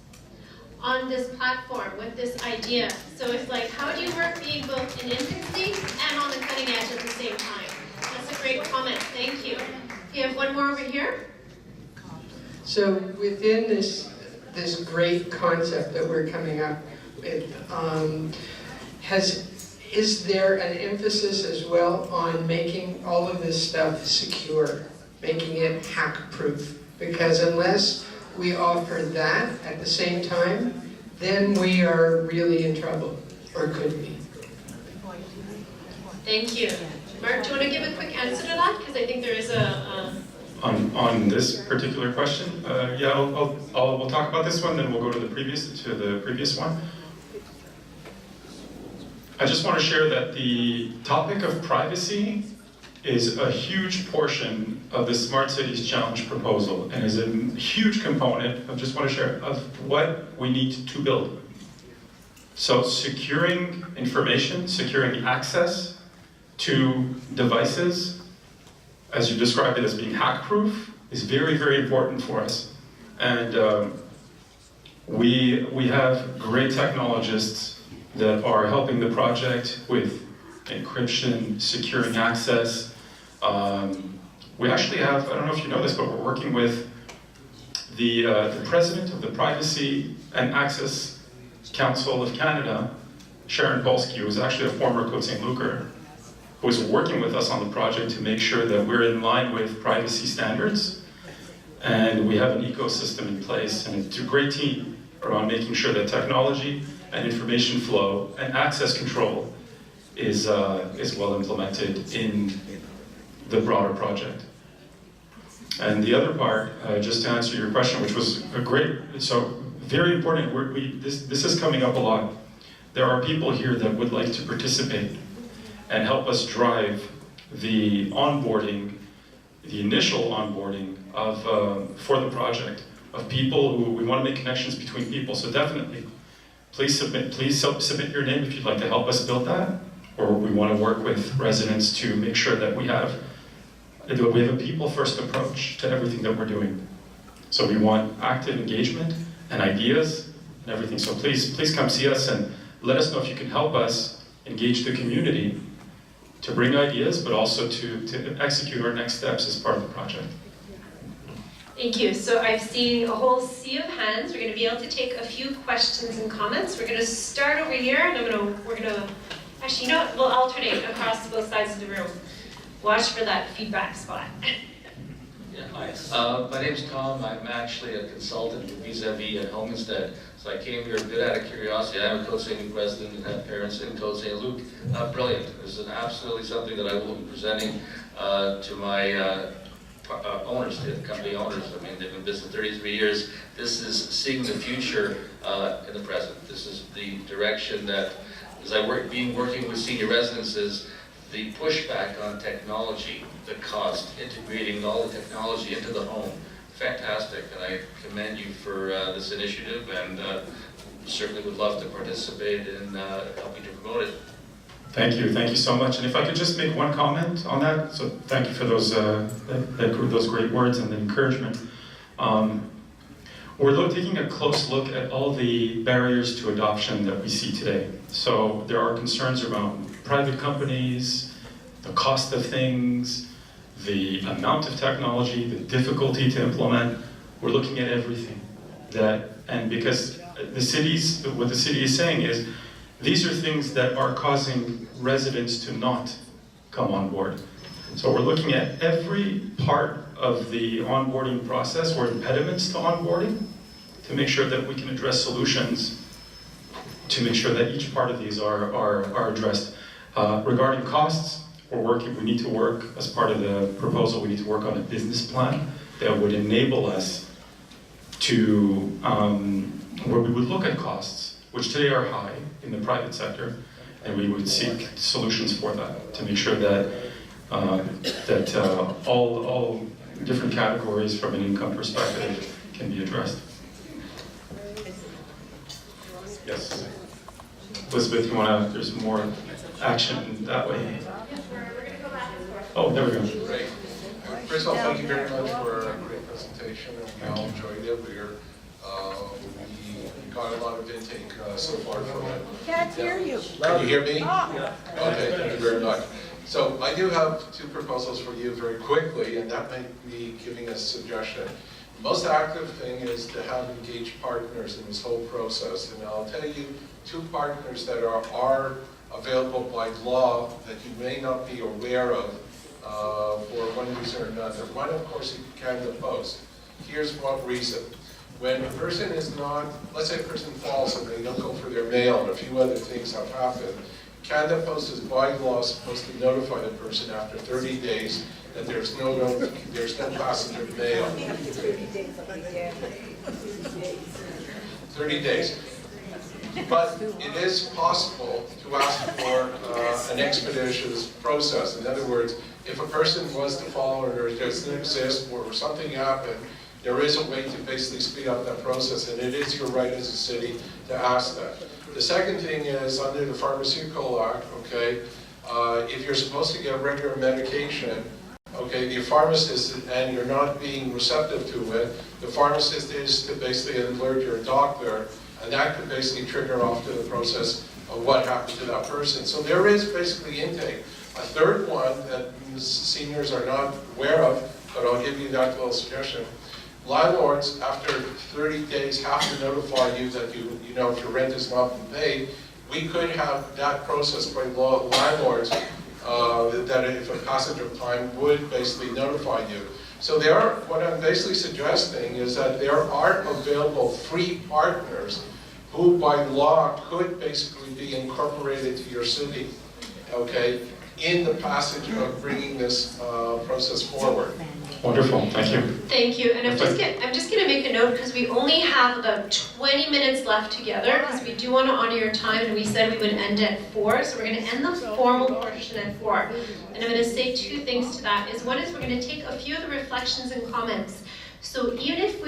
[SPEAKER 6] on this platform with this idea. So it's like, how do you work being both in infancy and on the cutting edge at the same time? That's a great comment, thank you. You have one more over here?
[SPEAKER 8] So within this great concept that we're coming up with, is there an emphasis as well on making all of this stuff secure, making it hack-proof? Because unless we offer that at the same time, then we are really in trouble, or could be.
[SPEAKER 6] Thank you. Mark, do you want to give a quick answer to that? Because I think there is a...
[SPEAKER 4] On this particular question, yeah, we'll talk about this one, then we'll go to the previous one. I just want to share that the topic of privacy is a huge portion of the Smart Cities Challenge proposal and is a huge component, I just want to share, of what we need to build. So securing information, securing access to devices, as you described it as being hack-proof, is very, very important for us. And we have great technologists that are helping the project with encryption, securing access. We actually have, I don't know if you know this, but we're working with the president of the Privacy and Access Council of Canada, Sharon Polsky, who is actually a former Côte Saint-Lucer, who is working with us on the project to make sure that we're in line with privacy standards. And we have an ecosystem in place, and it's a great team around making sure that technology and information flow and access control is well implemented in the broader project. And the other part, just to answer your question, which was a great, so very important, this is coming up a lot. There are people here that would like to participate and help us drive the onboarding, the initial onboarding of, for the project, of people who, we want to make connections between people, so definitely, please submit your name if you'd like to help us build that, or we want to work with residents to make sure that we have a people-first approach to everything that we're doing. So we want active engagement and ideas and everything, so please come see us and let us know if you can help us engage the community to bring ideas, but also to execute our next steps as part of the project.
[SPEAKER 6] Thank you. So I've seen a whole sea of hands. We're going to be able to take a few questions and comments. We're going to start over here, and we're going to, actually, you know what? We'll alternate across both sides of the room. Watch for that feedback spot.
[SPEAKER 9] Yeah, hi. My name's Tom. I'm actually a consultant with Vis-a-Vis at Homestead. So I came here a bit out of curiosity. I'm a Côte Saint-Luc resident and have parents in Côte Saint-Luc. Brilliant. This is absolutely something that I will be presenting to my owners, the company owners. I mean, they've been in business 33 years. This is seeing the future in the present. This is the direction that, as I working with senior residences, the pushback on technology, the cost, integrating all the technology into the home, fantastic, and I commend you for this initiative, and certainly would love to participate in helping to promote it.
[SPEAKER 4] Thank you so much. And if I could just make one comment on that, so thank you for those great words and the encouragement. We're taking a close look at all the barriers to adoption that we see today. So there are concerns around private companies, the cost of things, the amount of technology, the difficulty to implement. We're looking at everything. And because what the city is saying is, these are things that are causing residents to not come on board. So we're looking at every part of the onboarding process or impediments to onboarding to make sure that we can address solutions to make sure that each part of these are addressed. Regarding costs, we need to work, as part of the proposal, we need to work on a business plan that would enable us to, where we would look at costs, which today are high in the private sector, and we would seek solutions for that to make sure that all different categories from an income perspective can be addressed. Yes. Elizabeth, there's more action that way. Oh, there we go.
[SPEAKER 10] Great. First of all, thank you very much for a great presentation. We all enjoyed it. We got a lot of intake so far from it.
[SPEAKER 1] Can't hear you.
[SPEAKER 10] Can you hear me?
[SPEAKER 1] Oh.
[SPEAKER 10] Okay, thank you very much. So I do have two proposals for you very quickly, and that might be giving a suggestion. The most active thing is to have engaged partners in this whole process, and I'll tell you two partners that are available by law that you may not be aware of for one reason or another. One, of course, is Canada Post. Here's one reason. When a person is not, let's say a person falls and they don't go for their mail and a few other things have happened, Canada Post is by law supposed to notify the person after 30 days that there's no passenger mail. 30 days. But it is possible to ask for an expeditious process. In other words, if a person was to fall or doesn't exist or something happened, there is a way to basically speed up that process, and it is your right as a city to ask that. The second thing is, under the Pharmaceutical Act, okay, if you're supposed to get regular medication, okay, the pharmacist, and you're not being receptive to it, the pharmacist is to basically alert your doctor, and that could basically trigger off to the process of what happened to that person. So there is basically intake. A third one that seniors are not aware of, but I'll give you that little suggestion. Landlords, after 30 days, have to notify you that you know if your rent has not been paid. We could have that process by law. Landlords that if a passage of time would basically notify you. So what I'm basically suggesting is that there are available free partners who by law could basically be incorporated to your city, okay, in the passage of bringing this process forward.
[SPEAKER 4] Wonderful, thank you.
[SPEAKER 6] Thank you, and I'm just going to make a note because we only have about 20 minutes left together because we do want to honor your time, and we said we would end at 4, so we're going to end the formal portion at 4. And I'm going to say two things to that. One is we're going to take a few of the reflections and comments. So even if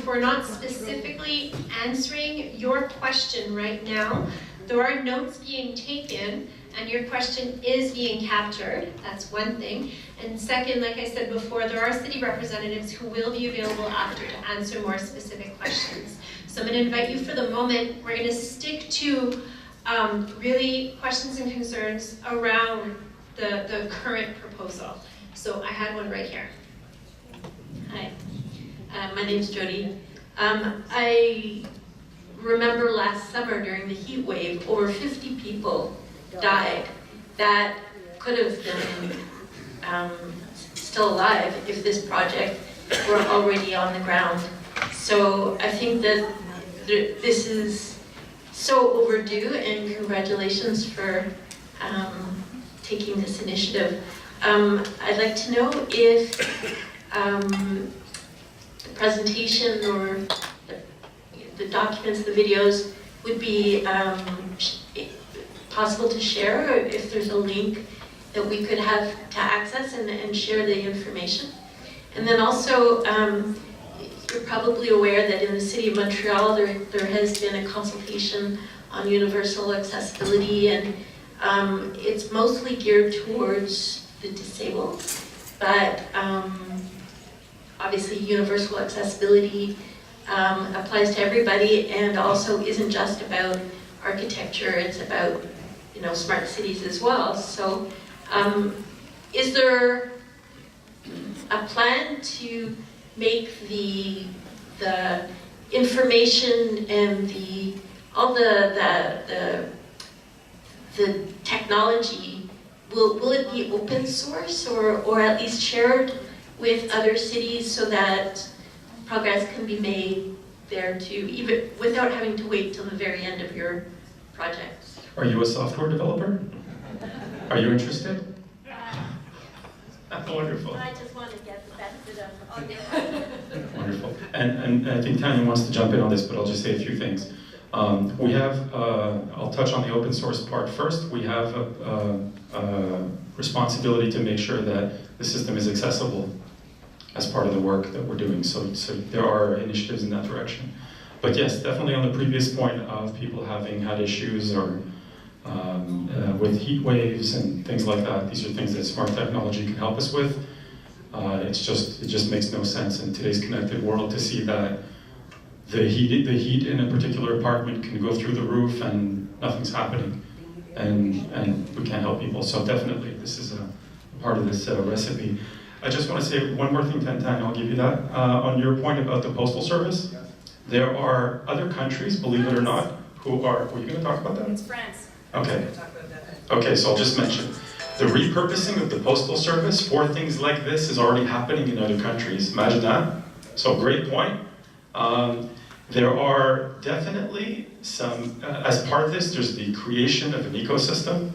[SPEAKER 6] we're not specifically answering your question right now, there are notes being taken and your question is being captured. That's one thing. And second, like I said before, there are city representatives who will be available after to answer more specific questions. So I'm going to invite you for the moment. We're going to stick to really questions and concerns around the current proposal. So I had one right here. Hi, my name's Jody. I remember last summer during the heat wave, over 50 people died that could have been still alive if this project were already on the ground. So I think that this is so overdue, and congratulations for taking this initiative. I'd like to know if the presentation or the documents, the videos would be possible to share, or if there's a link that we could have to access and share the information. And then also, you're probably aware that in the City of Montreal there has been a consultation on universal accessibility, and it's mostly geared towards the disabled, but obviously universal accessibility
[SPEAKER 2] applies to everybody and also isn't just about architecture, it's about, you know, smart cities as well. So is there a plan to make the information and all the technology, will it be open source or at least shared with other cities so that progress can be made there too, even without having to wait till the very end of your project?
[SPEAKER 4] Are you a software developer? Are you interested? Wonderful.
[SPEAKER 2] I just want to get the benefit of all your
[SPEAKER 4] Wonderful. And I think Tanya wants to jump in on this, but I'll just say a few things. We have, I'll touch on the open source part first. We have a responsibility to make sure that the system is accessible as part of the work that we're doing. So there are initiatives in that direction. But yes, definitely on the previous point of people having had issues or with heat waves and things like that, these are things that smart technology can help us with. It just makes no sense in today's connected world to see that the heat in a particular apartment can go through the roof and nothing's happening, and we can't help people. So definitely, this is a part of this recipe. I just want to say one more thing, Tanya, I'll give you that. On your point about the Postal Service, there are other countries, believe it or not, who are, were you going to talk about that?
[SPEAKER 11] It's France.
[SPEAKER 4] Okay. Okay, so I'll just mention. The repurposing of the Postal Service for things like this is already happening in other countries. Imagine that. So great point. There are definitely some, as part of this, there's the creation of an ecosystem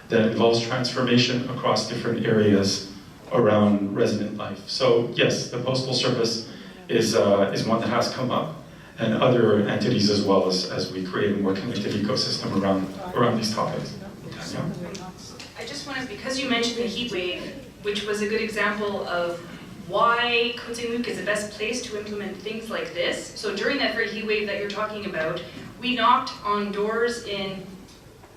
[SPEAKER 4] that involves transformation across different areas around resident life. So yes, the Postal Service is one that has come up, and other entities as well as we create a more connected ecosystem around these topics. Tanya?
[SPEAKER 11] I just wanted, because you mentioned the heat wave, which was a good example of why Côte Saint-Luc is the best place to implement things like this. So during that very heat wave that you're talking about, we knocked on doors in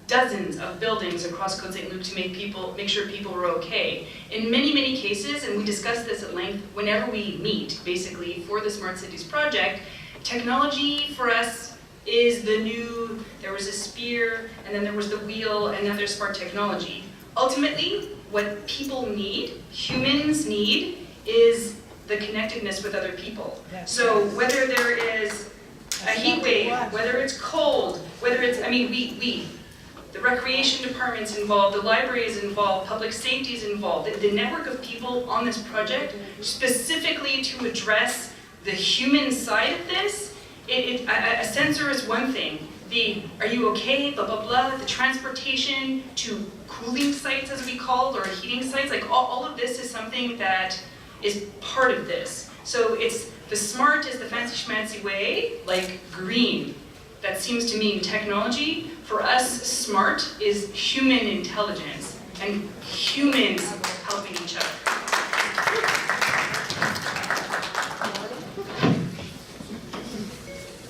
[SPEAKER 11] dozens of buildings across Côte Saint-Luc to make sure people were okay. In many, many cases, and we discussed this at length whenever we meet, basically, for the Smart Cities project, technology for us is the new, there was a spear, and then there was the wheel, and now there's smart technology. Ultimately, what people need, humans need, is the connectedness with other people. So whether there is a heat wave, whether it's cold, whether it's, I mean, the recreation department's involved, the library is involved, public safety is involved, the network of people on this project, specifically to address the human side of this. A sensor is one thing. Are you okay, blah, blah, blah, the transportation to cooling sites, as we call it, or heating sites, like all of this is something that is part of this. So it's, the smart is the fancy schmancy way, like green. That seems to mean technology. For us, smart is human intelligence and humans helping each other.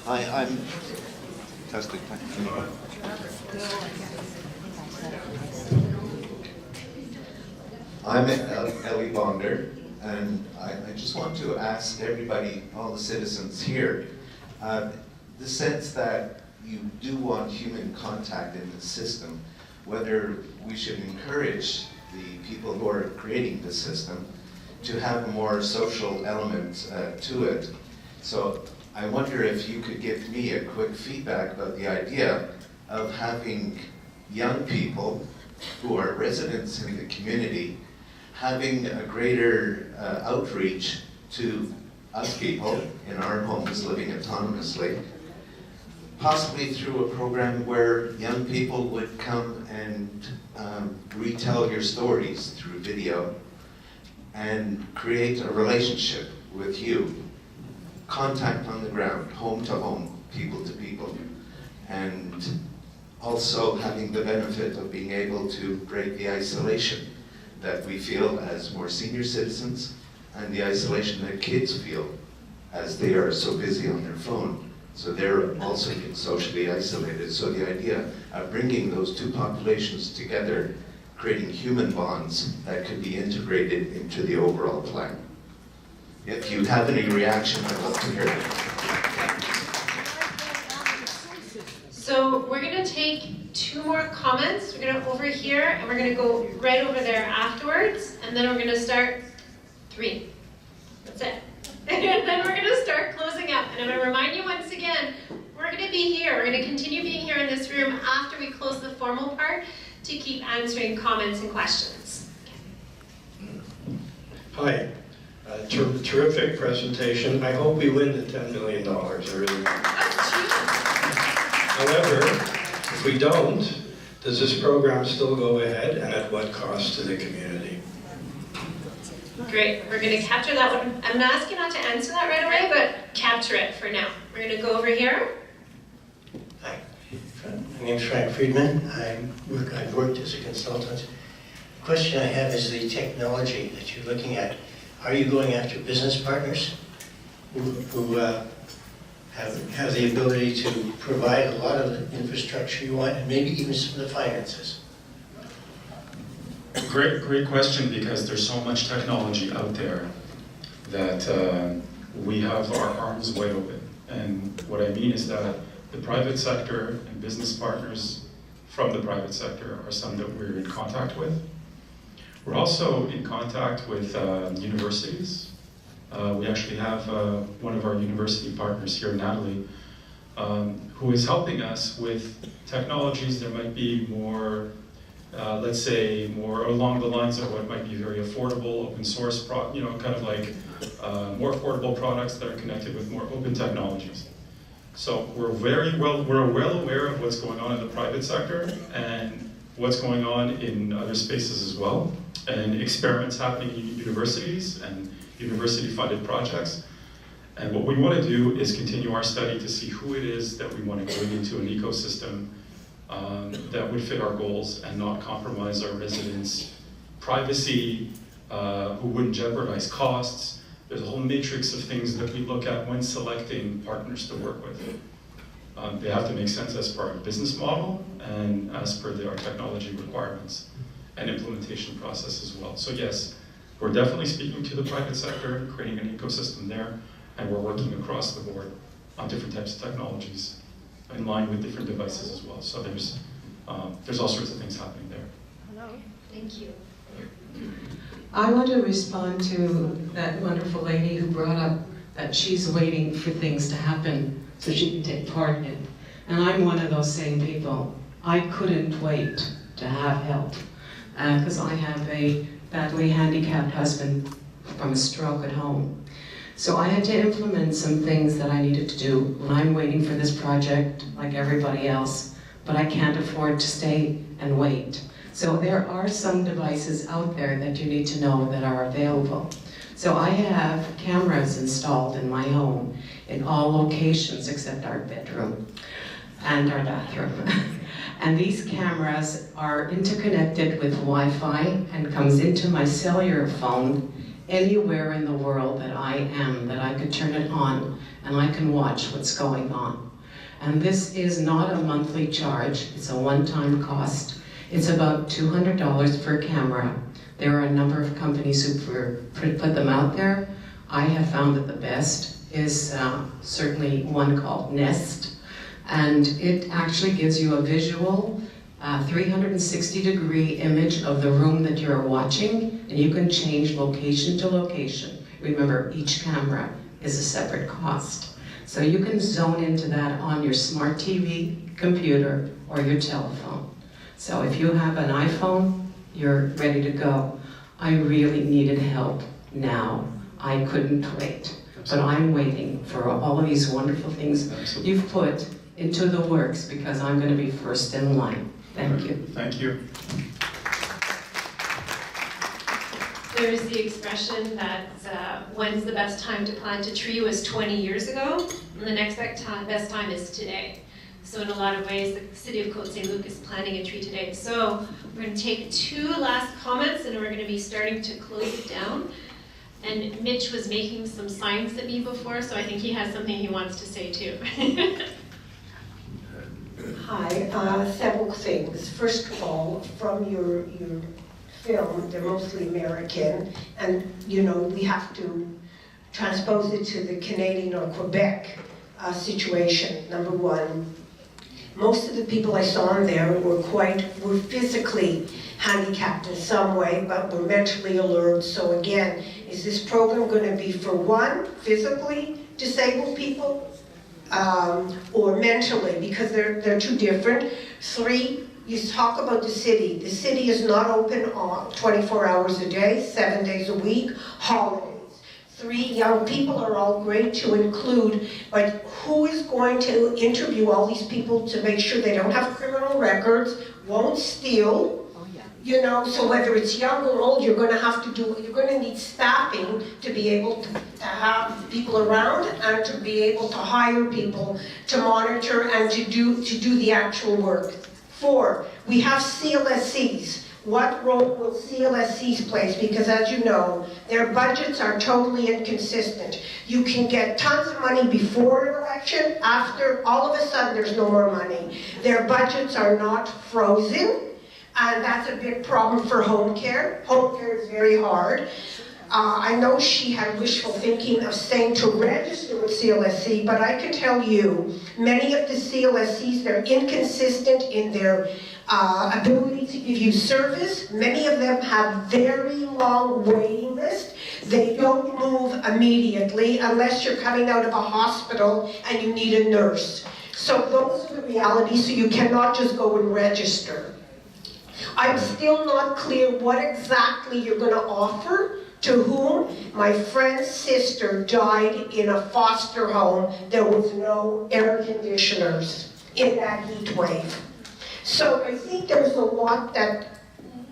[SPEAKER 15] Hi, I'm testing. I'm Ellie Bonder, and I just want to ask everybody, all the citizens here, the sense that you do want human contact in the system, whether we should encourage the people who are creating the system to have a more social element to it. So I wonder if you could give me a quick feedback about the idea of having young people who are residents in the community having a greater outreach to us people in our homes living autonomously, possibly through a program where young people would come and retell your stories through video and create a relationship with you. Contact on the ground, home to home, people to people, and also having the benefit of being able to break the isolation that we feel as more senior citizens and the isolation that kids feel as they are so busy on their phone. So they're also being socially isolated. So the idea of bringing those two populations together, creating human bonds that could be integrated into the overall plan. If you have any reaction, I'd love to hear it.
[SPEAKER 6] So we're gonna take 2 more comments. We're gonna over here, and we're gonna go right over there afterwards, and then we're gonna start 3. That's it. And then we're gonna start closing up. And I'm gonna remind you once again, we're gonna be here. We're gonna continue being here in this room after we close the formal part to keep answering comments and questions.
[SPEAKER 3] Hi, terrific presentation. I hope we win the $10 million, I really do. However, if we don't, does this program still go ahead, and at what cost to the community?
[SPEAKER 6] Great, we're gonna capture that one. I'm gonna ask you not to answer that right away, but capture it for now. We're gonna go over here.
[SPEAKER 16] Hi, my name's Frank Friedman. I've worked as a consultant. The question I have is the technology that you're looking at. Are you going after business partners who have the ability to provide a lot of the infrastructure you want, and maybe even some of the finances?
[SPEAKER 4] Great question, because there's so much technology out there that we have our arms wide open. And what I mean is that the private sector and business partners from the private sector are some that we're in contact with. We're also in contact with universities. We actually have one of our university partners here, Natalie, who is helping us with technologies that might be more, let's say, more along the lines of what might be very affordable, open source, kind of like more affordable products that are connected with more open technologies. So we're well aware of what's going on in the private sector and what's going on in other spaces as well, and experiments happening in universities and university-funded projects. And what we want to do is continue our study to see who it is that we want to bring into an ecosystem that would fit our goals and not compromise our residents' privacy, who wouldn't jeopardize costs. There's a whole matrix of things that we look at when selecting partners to work with. They have to make sense as per our business model and as per our technology requirements and implementation process as well. So yes, we're definitely speaking to the private sector, creating an ecosystem there, and we're working across the board on different types of technologies in line with different devices as well. So there's all sorts of things happening there.
[SPEAKER 6] Hello. Thank you.
[SPEAKER 17] I want to respond to that wonderful lady who brought up that she's waiting for things to happen so she can take part in it. And I'm one of those same people. I couldn't wait to have help because I have a badly handicapped husband from a stroke at home. So I had to implement some things that I needed to do when I'm waiting for this project like everybody else, but I can't afford to stay and wait. So there are some devices out there that you need to know that are available. So I have cameras installed in my home in all locations except our bedroom and our bathroom. And these cameras are interconnected with Wi-Fi and comes into my cellular phone anywhere in the world that I am, that I could turn it on and I can watch what's going on. And this is not a monthly charge, it's a one-time cost. It's about $200 per camera. There are a number of companies who put them out there. I have found that the best is certainly one called Nest. And it actually gives you a visual 360-degree image of the room that you're watching, and you can change location to location. Remember, each camera is a separate cost. So you can zone into that on your smart TV, computer, or your telephone. So if you have an iPhone, you're ready to go. I really needed help now. I couldn't wait. But I'm waiting for all of these wonderful things you've put into the works because I'm going to be first in line. Thank you.
[SPEAKER 4] Thank you.
[SPEAKER 6] There's the expression that when's the best time to plant a tree was 20 years ago, and the next best time is today. So in a lot of ways, the City of Côte Saint-Luc is planting a tree today. So we're going to take 2 last comments, and we're going to be starting to close it down. And Mitch was making some signs at me before, so I think he has something he wants to say too.
[SPEAKER 18] Hi, several things. First of all, from your film, they're mostly American, and you know, we have to transpose it to the Canadian or Quebec situation, number one. Most of the people I saw in there were physically handicapped in some way, but were mentally alert. So again, is this program going to be for one, physically disabled people, or mentally? Because they're two different. 3, you talk about the city. The city is not open 24 hours a day, 7 days a week, holidays. 3, young people are all great to include, but who is going to interview all these people to make sure they don't have criminal records, won't steal? You know, so whether it's young or old, you're going to need staffing to be able to have people around and to be able to hire people to monitor and to do the actual work. 4, we have CLSCs. What role will CLSCs play? Because as you know, their budgets are totally inconsistent. You can get tons of money before an election, after, all of a sudden there's no more money. Their budgets are not frozen, and that's a big problem for home care. Home care is very hard. I know she had wishful thinking of saying to register with CLSC, but I can tell you, many of the CLSCs, they're inconsistent in their ability to give you service. Many of them have very long waiting lists. They don't move immediately unless you're coming out of a hospital and you need a nurse. So those are the realities, so you cannot just go and register. I'm still not clear what exactly you're going to offer to whom. My friend's sister died in a foster home. There was no air conditioners in that heat wave. So I think there's a lot that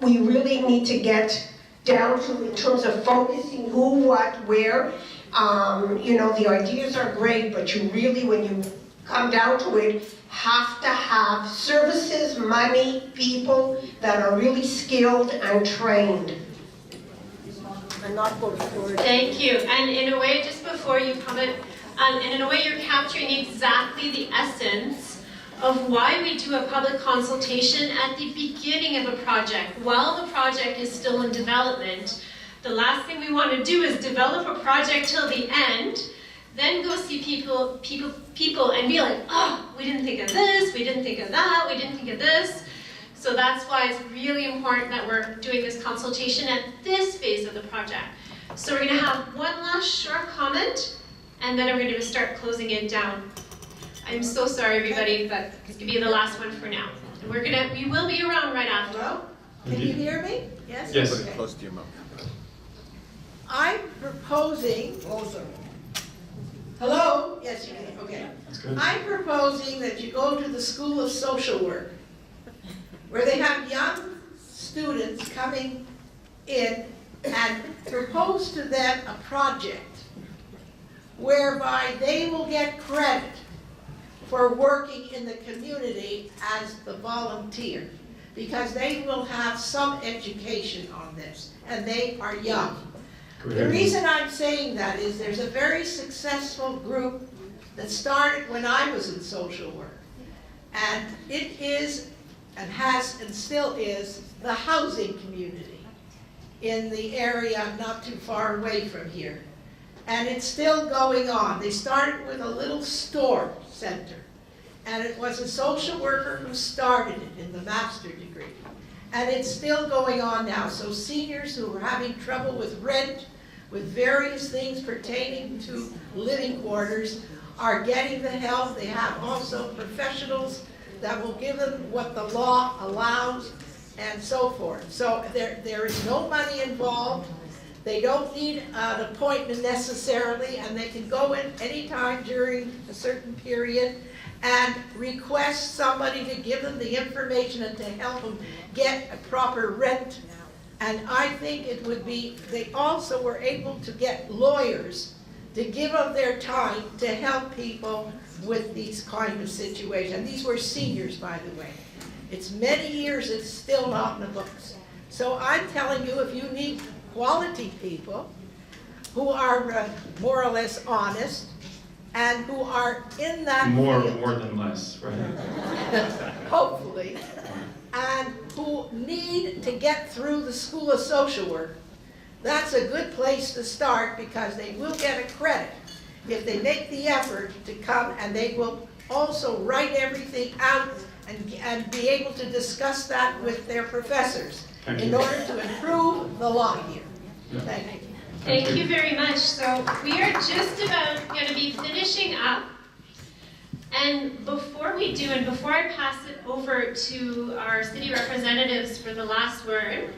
[SPEAKER 18] we really need to get down to in terms of focusing who, what, where. You know, the ideas are great, but you really, when you come down to it, have to have services, money, people that are really skilled and trained. And not go to Florida.
[SPEAKER 6] Thank you. And in a way, just before you comment, and in a way you're capturing exactly the essence of why we do a public consultation at the beginning of a project. While the project is still in development, the last thing we want to do is develop a project till the end, then go see people and be like, oh, we didn't think of this, we didn't think of that, we didn't think of this. So that's why it's really important that we're doing this consultation at this phase of the project. So we're going to have one last short comment, and then we're going to start closing it down. I'm so sorry, everybody, but it's going to be the last one for now. And we will be around right after.
[SPEAKER 1] Well, can you hear me? Yes?
[SPEAKER 4] Yes.
[SPEAKER 1] Okay.
[SPEAKER 14] Close to your mouth.
[SPEAKER 1] I'm proposing. Hello? Yes, you can. Okay.
[SPEAKER 4] That's good.
[SPEAKER 1] I'm proposing that you go to the School of Social Work, where they have young students coming in and propose to them a project whereby they will get credit for working in the community as the volunteer, because they will have some education on this, and they are young. The reason I'm saying that is there's a very successful group that started when I was in social work, and it is, and has, and still is, the housing community in the area not too far away from here. And it's still going on. They started with a little store center, and it was a social worker who started it in the master degree. And it's still going on now. So seniors who are having trouble with rent, with various things pertaining to living quarters, are getting the help. They have also professionals that will give them what the law allows, and so forth. So there is no money involved. They don't need an appointment necessarily, and they can go in anytime during a certain period and request somebody to give them the information and to help them get a proper rent. And I think it would be, they also were able to get lawyers to give of their time to help people with these kind of situations. These were seniors, by the way. It's many years, it's still not in the books. So I'm telling you, if you need quality people who are more or less honest and who are in that
[SPEAKER 4] More
[SPEAKER 1] field,
[SPEAKER 4] than less, right?
[SPEAKER 1] hopefully, and who need to get through the School of Social Work, that's a good place to start, because they will get a credit if they make the effort to come, and they will also write everything out and be able to discuss that with their professors in order to improve the law here. Thank you.
[SPEAKER 6] Thank you very much. So we are just about going to be finishing up. And before we do, and before I pass it over to our city representatives for the last word,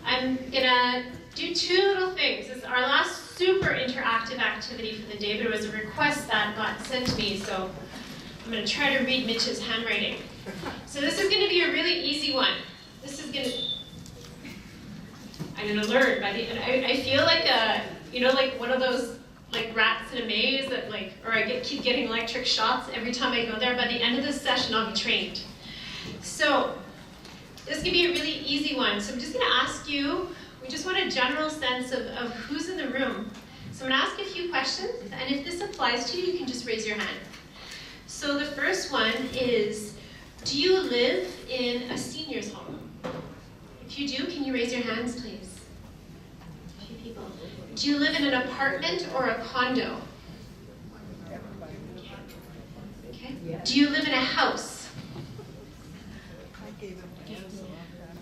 [SPEAKER 6] I'm going to do two little things. This is our last super interactive activity for the day, but it was a request that got sent to me, so I'm going to try to read Mitch's handwriting. So this is going to be a really easy one. This is going to... I'm going to learn by the end. I feel like like one of those like rats in a maze that keep getting electric shocks every time I go there. By the end of this session, I'll be trained. So this can be a really easy one. So I'm just going to ask you, we just want a general sense of who's in the room. So I'm going to ask a few questions, and if this applies to you, you can just raise your hand. So the first one is, do you live in a senior's home? If you do, can you raise your hands, please? A few people. Do you live in an apartment or a condo? Okay. Do you live in a house?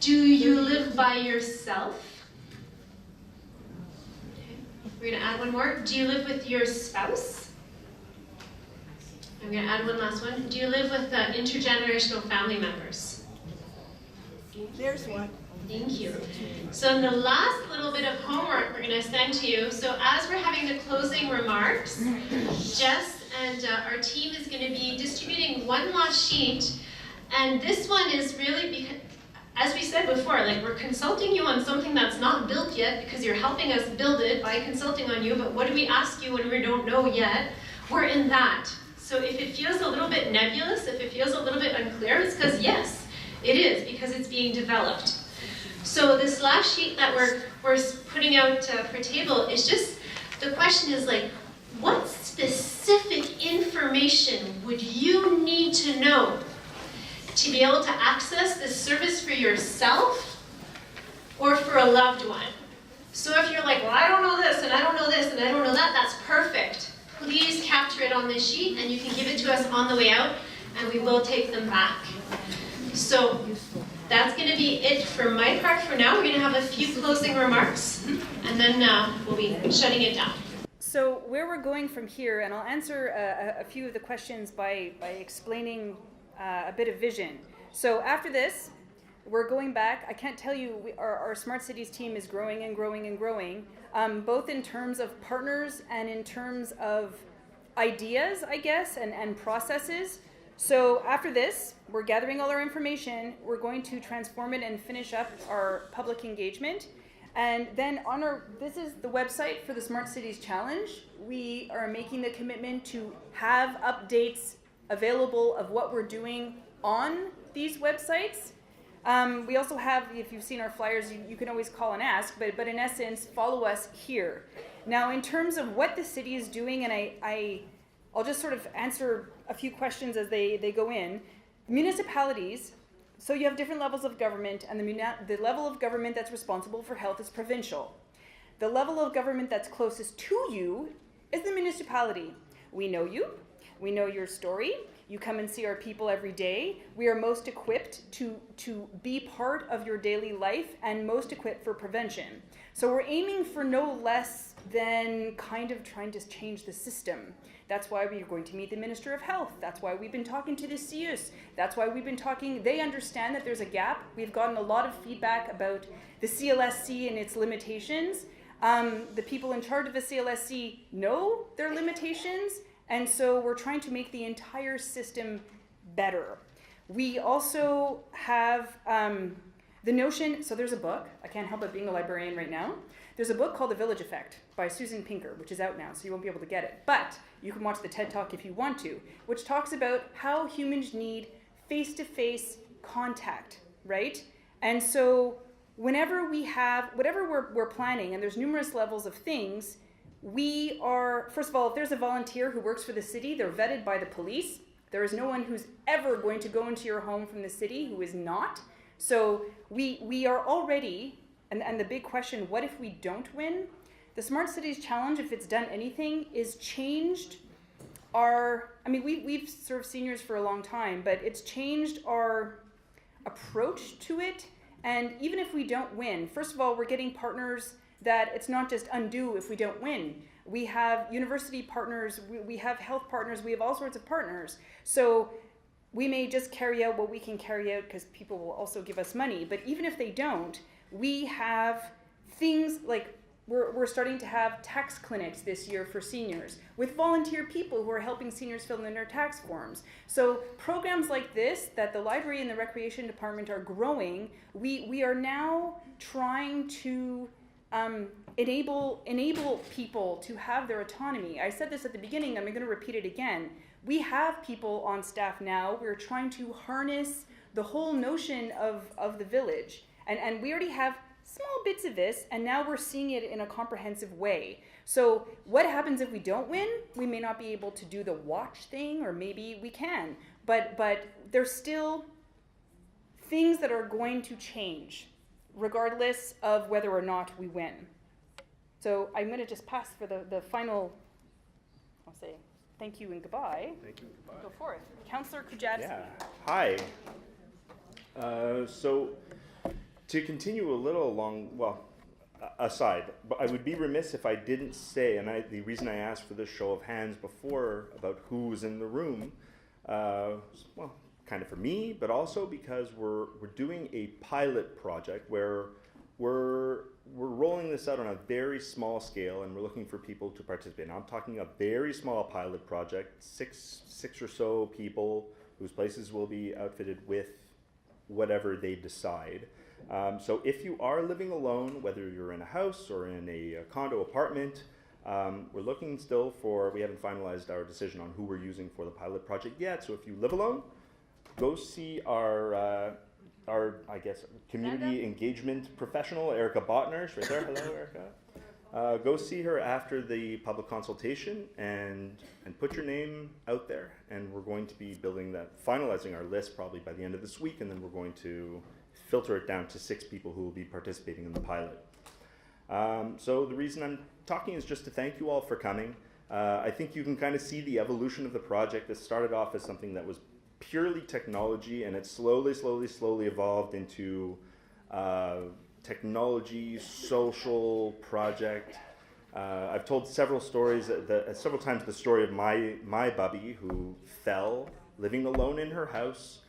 [SPEAKER 6] Do you live by yourself? Okay. We're going to add one more. Do you live with your spouse? I'm going to add one last one. Do you live with intergenerational family members?
[SPEAKER 1] There's one.
[SPEAKER 6] Thank you. So in the last little bit of homework we're going to send to you, so as we're having the closing remarks, Jess and our team is going to be distributing one last sheet, and this one is really, because, as we said before, like we're consulting you on something that's not built yet because you're helping us build it by consulting on you, but what do we ask you when we don't know yet? We're in that. So if it feels a little bit nebulous, if it feels a little bit unclear, it's because yes, it is, because it's being developed. So this last sheet that we're putting out for table is just, the question is like, what specific information would you need to know to be able to access this service for yourself or for a loved one? So if you're like, well, I don't know this, and I don't know this, and I don't know that, that's perfect. Please capture it on this sheet, and you can give it to us on the way out, and we will take them back. So that's going to be it for my part for now. We're going to have a few closing remarks, and then we'll be shutting it down.
[SPEAKER 14] So where we're going from here, and I'll answer a few of the questions by explaining a bit of vision. So after this, we're going back. I can't tell you, our Smart Cities team is growing and growing and growing, both in terms of partners and in terms of ideas, I guess, and processes. So after this, we're gathering all our information. We're going to transform it and finish up our public engagement. And then this is the website for the Smart Cities Challenge. We are making the commitment to have updates available of what we're doing on these websites. We also have, if you've seen our flyers, you can always call and ask, but in essence, follow us here. Now, in terms of what the city is doing, and I'll just sort of answer a few questions as they go in. Municipalities, so you have different levels of government, and the level of government that's responsible for health is provincial. The level of government that's closest to you is the municipality. We know you. We know your story. You come and see our people every day. We are most equipped to be part of your daily life and most equipped for prevention. So we're aiming for no less than kind of trying to change the system. That's why we are going to meet the Minister of Health. That's why we've been talking to the CIUS. That's why we've been talking, they understand that there's a gap. We've gotten a lot of feedback about the CLSC and its limitations. The people in charge of the CLSC know their limitations, and so we're trying to make the entire system better. We also have the notion, so there's a book, I can't help but being a librarian right now. There's a book called The Village Effect by Susan Pinker, which is out now, so you won't be able to get it. But you can watch the TED Talk if you want to, which talks about how humans need face-to-face contact, right? And so whenever we're planning, and there's numerous levels of things, we are, first of all, if there's a volunteer who works for the city, they're vetted by the police. There is no one who's ever going to go into your home from the city who is not. So we are already, and the big question, what if we don't win? The Smart Cities Challenge, if it's done anything, is changed we've served seniors for a long time, but it's changed our approach to it. And even if we don't win, first of all, we're getting partners that it's not just undo if we don't win. We have university partners, we have health partners, we have all sorts of partners. So we may just carry out what we can carry out because people will also give us money. But even if they don't, we have things like we're starting to have tax clinics this year for seniors with volunteer people who are helping seniors fill in their tax forms. So programs like this that the library and the recreation department are growing, we are now trying to enable people to have their autonomy. I said this at the beginning, I'm going to repeat it again. We have people on staff now. We're trying to harness the whole notion of the village. And we already have small bits of this, and now we're seeing it in a comprehensive way. So what happens if we don't win? We may not be able to do the watch thing, or maybe we can. But there's still things that are going to change, regardless of whether or not we win. So I'm going to just pass for the final, I'll say thank you and goodbye.
[SPEAKER 19] Thank you and goodbye.
[SPEAKER 14] Go forth. Councillor Kujawski.
[SPEAKER 19] Yeah. Hi. So to continue a little along, well, aside, but I would be remiss if I didn't say, and the reason I asked for this show of hands before about who's in the room, well, kind of for me, but also because we're doing a pilot project where we're rolling this out on a very small scale, and we're looking for people to participate. Now, I'm talking a very small pilot project, six or so people whose places will be outfitted with whatever they decide. So if you are living alone, whether you're in a house or in a condo apartment, we're looking still for, we haven't finalized our decision on who we're using for the pilot project yet. So if you live alone, go see our I guess, community engagement professional, Erica Botner. She's right there. Hello, Erica. Go see her after the public consultation and put your name out there. And we're going to be finalizing our list probably by the end of this week, and then we're going to filter it down to 6 people who will be participating in the pilot. So the reason I'm talking is just to thank you all for coming. I think you can kind of see the evolution of the project. This started off as something that was purely technology, and it slowly evolved into technology, social project. I've told several stories, several times the story of my bubby who fell living alone in her house.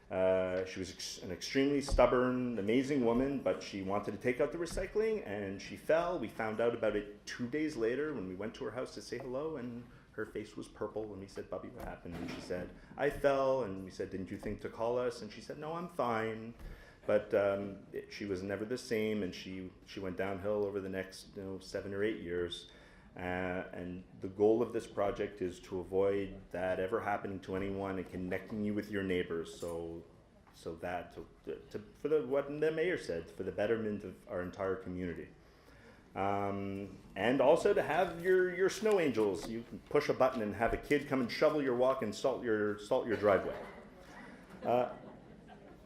[SPEAKER 19] She was an extremely stubborn, amazing woman, but she wanted to take out the recycling, and she fell. We found out about it 2 days later when we went to her house to say hello, and her face was purple, and we said, "Bubby, what happened?" And she said, "I fell." And we said, "Didn't you think to call us?" And she said, "No, I'm fine." But she was never the same, and she went downhill over the next 7 or 8 years. And the goal of this project is to avoid that ever happening to anyone and connecting you with your neighbors. So that for what the mayor said, for the betterment of our entire community. And also to have your snow angels. You can push a button and have a kid come and shovel your walk and salt your driveway.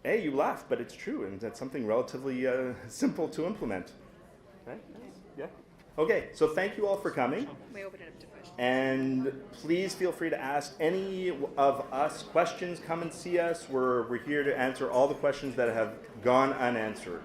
[SPEAKER 19] Hey, you laugh, but it's true, and that's something relatively simple to implement. Okay? Yeah. Okay, so thank you all for coming.
[SPEAKER 14] We open it up to questions.
[SPEAKER 19] And please feel free to ask any of us questions. Come and see us. We're here to answer all the questions that have gone unanswered.